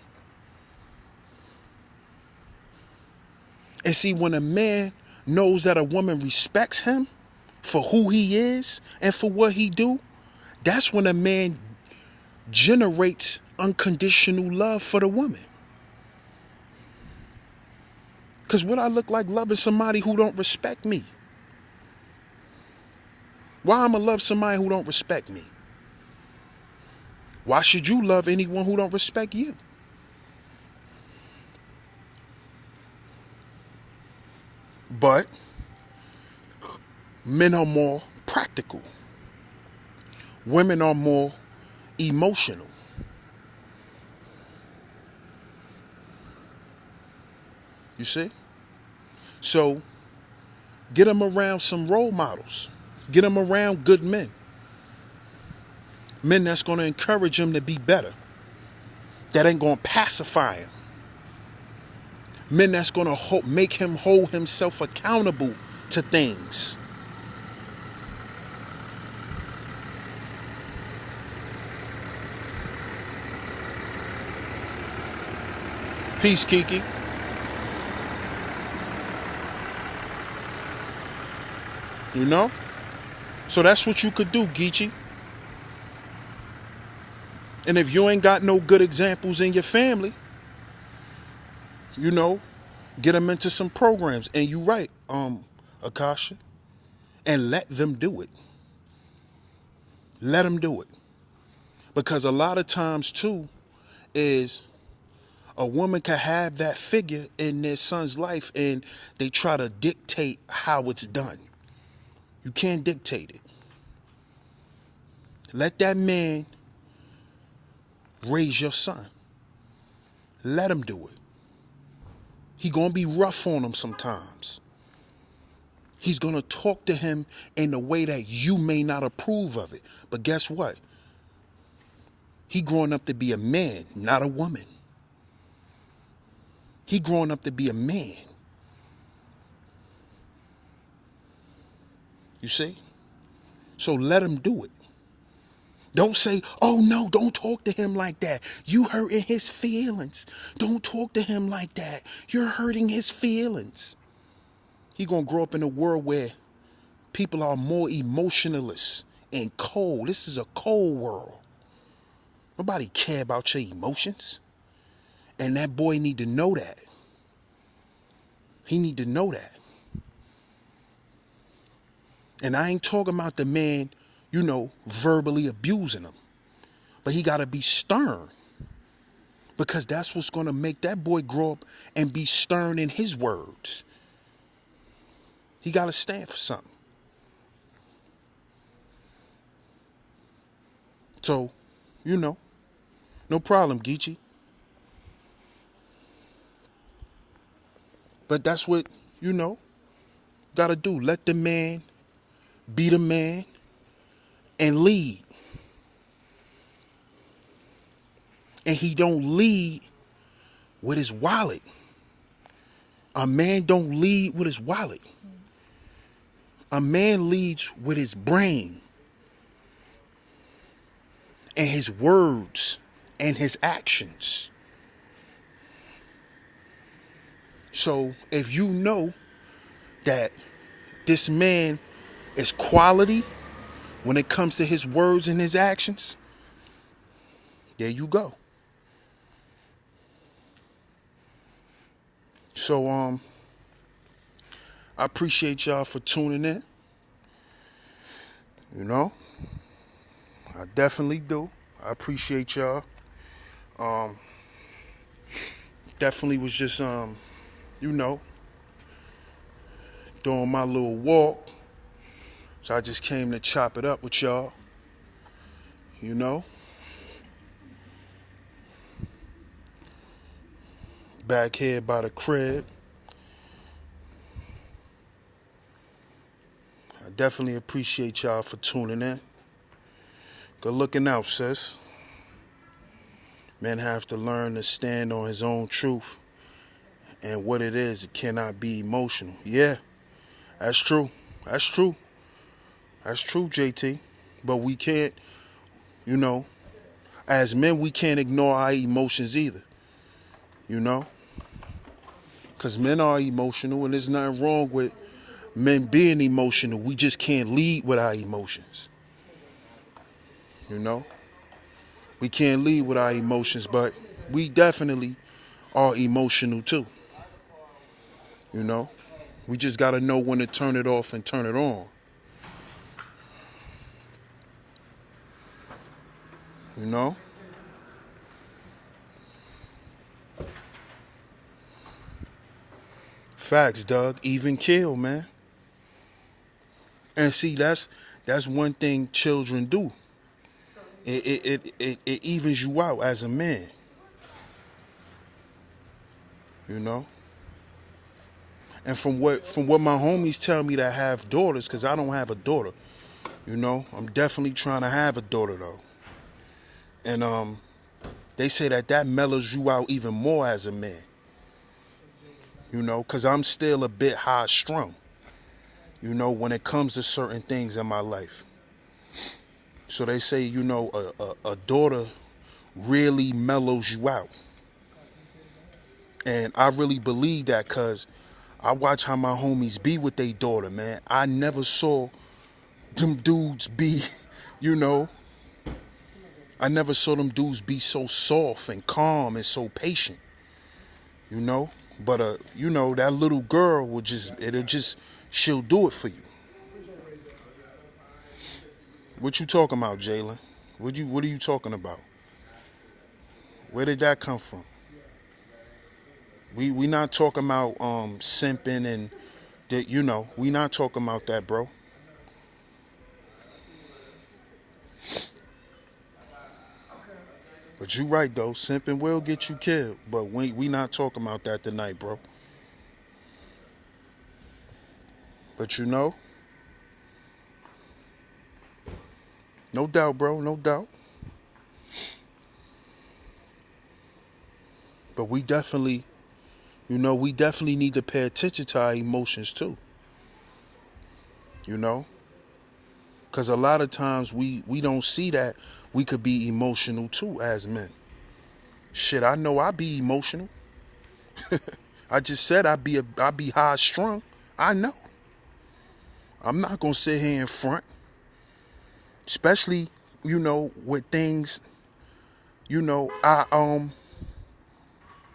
And see, when a man knows that a woman respects him for who he is and for what he do, that's when a man generates unconditional love for the woman. Because what I look like loving somebody who don't respect me? Why I'ma love somebody who don't respect me? Why should you love anyone who don't respect you? But men are more practical. Women are more emotional. You see? So get them around some role models. Get them around good men. Men that's going to encourage him to be better. That ain't going to pacify him. Men that's going to make him hold himself accountable to things. Peace, Kiki. You know? So that's what you could do, Geechee. And if you ain't got no good examples in your family, you know, get them into some programs. And you right, Akasha, and let them do it. Let them do it. Because a lot of times, too, is a woman can have that figure in their son's life and they try to dictate how it's done. You can't dictate it. Let that man raise your son. Let him do it. He gonna be rough on him sometimes. He's gonna talk to him in a way that you may not approve of it. But guess what? He growing up to be a man, not a woman. He growing up to be a man. You see? So let him do it. Don't say, oh no, don't talk to him like that. You hurting his feelings. Don't talk to him like that. You're hurting his feelings. He gonna grow up in a world where people are more emotionless and cold. This is a cold world. Nobody care about your emotions. And that boy need to know that. He need to know that. And I ain't talking about the man, you know, verbally abusing him. But he got to be stern. Because that's what's going to make that boy grow up and be stern in his words. He got to stand for something. So, you know, no problem, Geechee. But that's what, you know, got to do. Let the man be the man and lead. And he don't lead with his wallet. A man don't lead with his wallet. A man leads with his brain and his words and his actions. So if you know that this man is quality when it comes to his words and his actions, there you go. So I appreciate y'all for tuning in. You know, I definitely do. I appreciate y'all. Definitely was just you know, doing my little walk. So I just came to chop it up with y'all. You know. Back here by the crib. I definitely appreciate y'all for tuning in. Good looking out, sis. Men have to learn to stand on his own truth. And what it is, it cannot be emotional. Yeah, that's true. That's true. That's true, JT. But we can't, you know, as men, we can't ignore our emotions either. You know? Because men are emotional, and there's nothing wrong with men being emotional. We just can't lead with our emotions. You know? We can't lead with our emotions, but we definitely are emotional too. You know? We just got to know when to turn it off and turn it on. You know? Facts, Doug. Even kill, man. And see, that's one thing children do. It evens you out as a man. You know? And from what my homies tell me that have daughters, because I don't have a daughter, you know, I'm definitely trying to have a daughter though. And they say that mellows you out even more as a man. You know, because I'm still a bit high strung, you know, when it comes to certain things in my life. So they say, you know, a daughter really mellows you out. And I really believe that because I watch how my homies be with their daughter, man. I never saw them dudes be, you know, I never saw them dudes be so soft and calm and so patient, you know. But that little girl will she'll do it for you. What you talking about, Jalen? What are you talking about? Where did that come from? We not talking about simping and that, we not talking about that, bro. But you right though, simping will get you killed. But we not talking about that tonight, bro. But no doubt, bro, no doubt. But we definitely need to pay attention to our emotions too. You know, because a lot of times we don't see that we could be emotional too as men. Shit, I know I be emotional. I just said I be high strung. I know. I'm not gonna sit here in front, especially with things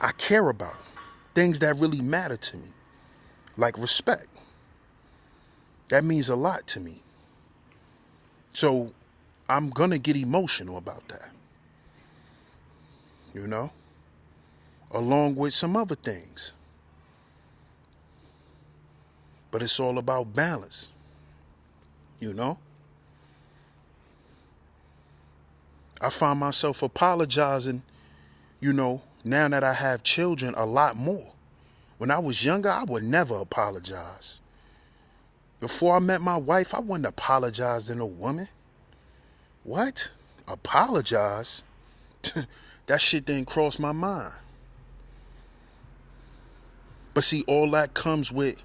I care about, things that really matter to me, like respect. That means a lot to me. So I'm gonna get emotional about that, you know, along with some other things. But it's all about balance, you know. I find myself apologizing, now that I have children a lot more. When I was younger, I would never apologize. Before I met my wife, I wouldn't apologize to no woman. What? Apologize? That shit didn't cross my mind. But see, all that comes with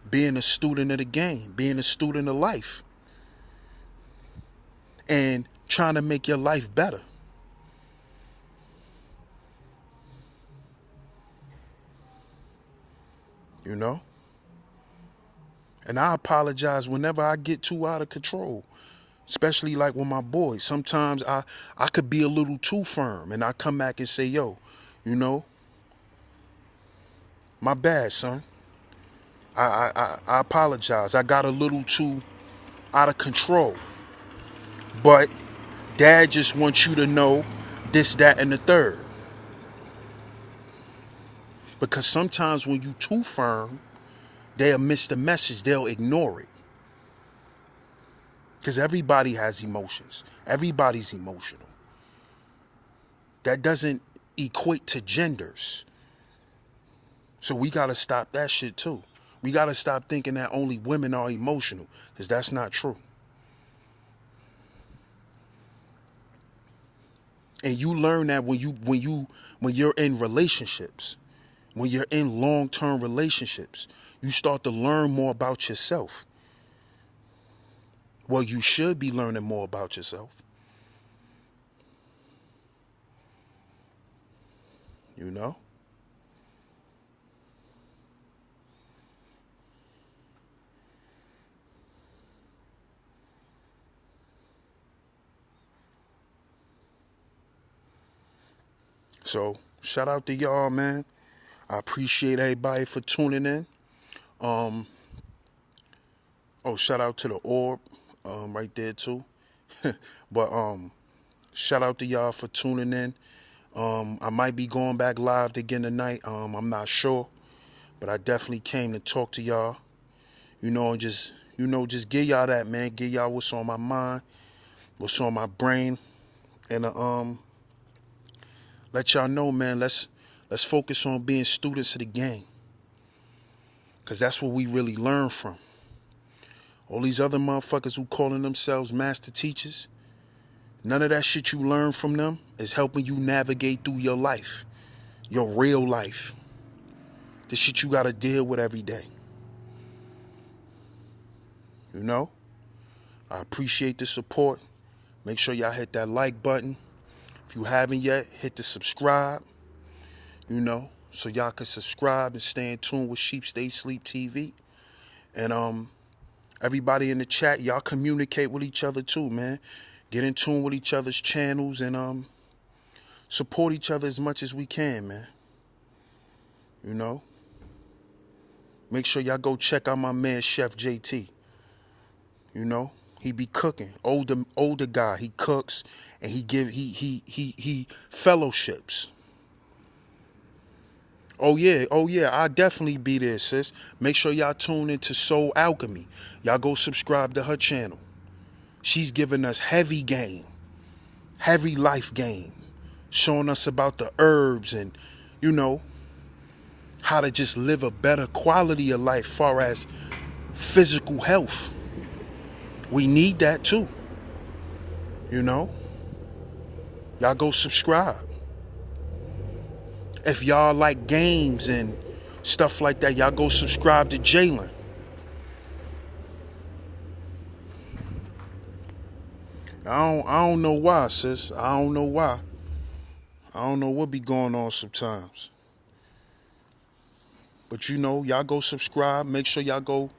being a student of the game, being a student of life, and trying to make your life better. You know? And I apologize whenever I get too out of control. Especially like with my boys. Sometimes I could be a little too firm and I come back and say, yo, you know, my bad, son. I apologize. I got a little too out of control. But dad just wants you to know this, that, and the third. Because sometimes when you too firm, they'll miss the message. They'll ignore it. Because everybody has emotions. Everybody's emotional. That doesn't equate to genders. So we got to stop that shit too. We got to stop thinking that only women are emotional, because that's not true. And you learn that when you're in relationships, when you're in long-term relationships, you start to learn more about yourself. Well, you should be learning more about yourself. You know? So, shout out to y'all, man. I appreciate everybody for tuning in. Um, Shout out to the orb, right there too. But shout out to y'all for tuning in. I might be going back live again tonight. I'm not sure, but I definitely came to talk to y'all. And just give y'all that, man. Give y'all what's on my mind, what's on my brain, and let y'all know, man. Let's focus on being students of the game, cause that's what we really learn from. All these other motherfuckers who calling themselves master teachers, none of that shit you learn from them is helping you navigate through your life, your real life. The shit you gotta deal with every day. You know? I appreciate the support. Make sure y'all hit that like button. If you haven't yet, hit the subscribe. so y'all can subscribe and stay in tune with Sheep Stay Sleep TV. And everybody in the chat, y'all communicate with each other too, man. Get in tune with each other's channels and support each other as much as we can, man. You know? Make sure y'all go check out my man Chef JT. You know? He be cooking. Older guy. He cooks and he fellowships. Oh yeah, I'll definitely be there, sis. Make sure y'all tune into Soul Alchemy. Y'all go subscribe to her channel. She's giving us heavy game, heavy life game, showing us about the herbs and, you know, how to just live a better quality of life far as physical health. We need that too, you know. Y'all go subscribe. If y'all like games and stuff like that, y'all go subscribe to Jalen. I don't know why, sis. I don't know why. I don't know what be going on sometimes. But you know, y'all go subscribe. Make sure y'all go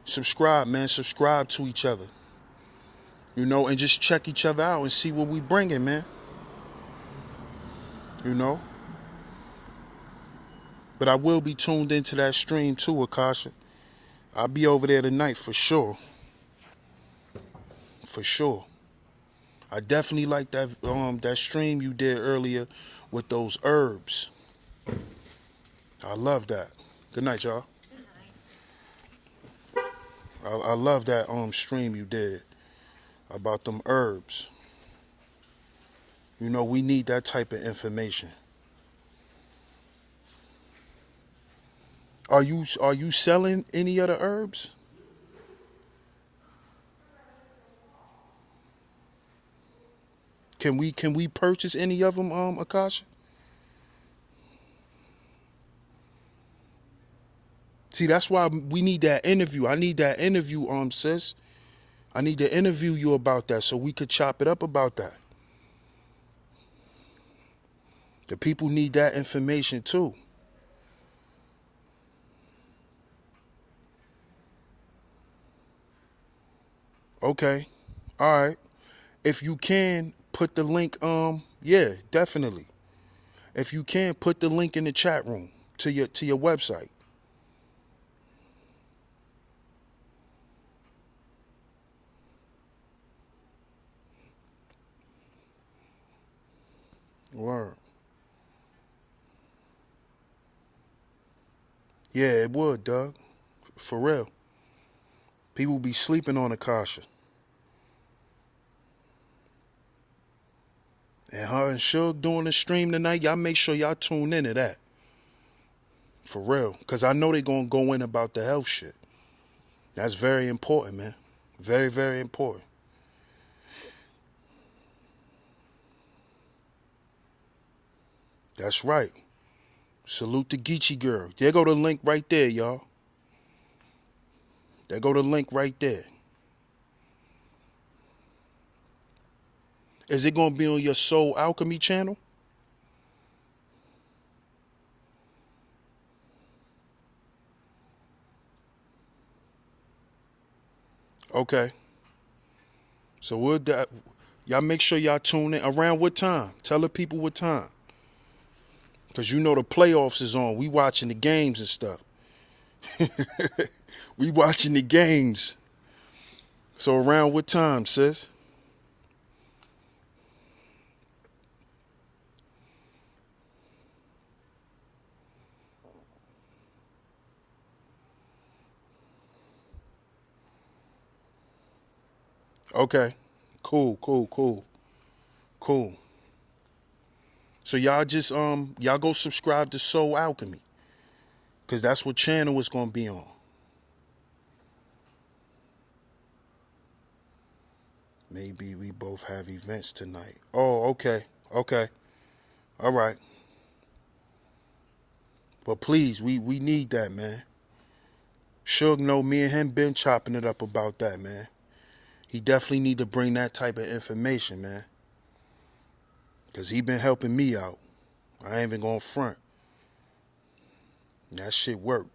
subscribe, man. Subscribe to each other. You know, and just check each other out and see what we bringing, man. You know. But I will be tuned into that stream too, Akasha. I'll be over there tonight for sure. For sure. I definitely like that stream you did earlier with those herbs. I love that. Good night, y'all. I love that stream you did about them herbs. You know, we need that type of information. Are you selling any other herbs? Can we purchase any of them, Akasha? See, that's why we need that interview. I need that interview, sis. I need to interview you about that so we could chop it up about that. The people need that information too. Okay. All right. If you can put the link, yeah, definitely. If you can put the link in the chat room to your website. Word. Yeah, it would, Doug. For real. People be sleeping on Akasha. And her and Suge doing the stream tonight, y'all make sure y'all tune into that. For real. Because I know they going to go in about the health shit. That's very important, man. Very, very important. That's right. Salute the Geechee girl. There go the link right there, y'all. There go the link right there. Is it going to be on your Soul Alchemy channel? Okay. So y'all make sure y'all tune in. Around what time? Tell the people what time. Because you know the playoffs is on. We watching the games and stuff. We watching the games. So around what time, sis? Okay. Cool. Cool. So y'all just y'all go subscribe to Soul Alchemy. Cause that's what channel it's gonna be on. Maybe we both have events tonight. Oh, okay. All right. But please, we need that, man. Suge know me and him been chopping it up about that, man. He definitely need to bring that type of information, man. Because he been helping me out. I ain't even going to front. That shit work.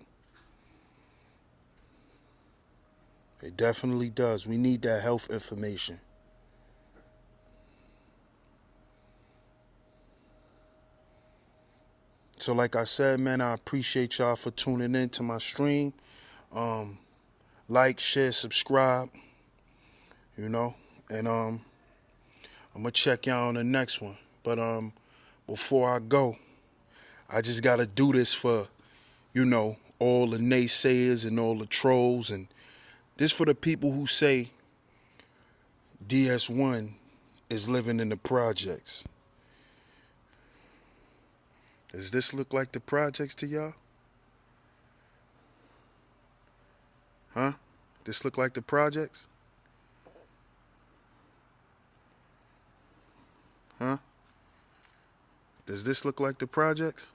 It definitely does. We need that health information. So like I said, man, I appreciate y'all for tuning in to my stream. Like, share, subscribe, you know. And I'm gonna check y'all on the next one. But before I go, I just gotta do this for, all the naysayers and all the trolls, and this for the people who say DS1 is living in the projects. Does this look like the projects to y'all? Huh? This look like the projects? Huh? Does this look like the projects?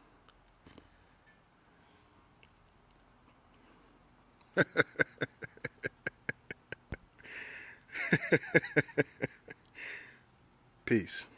Peace.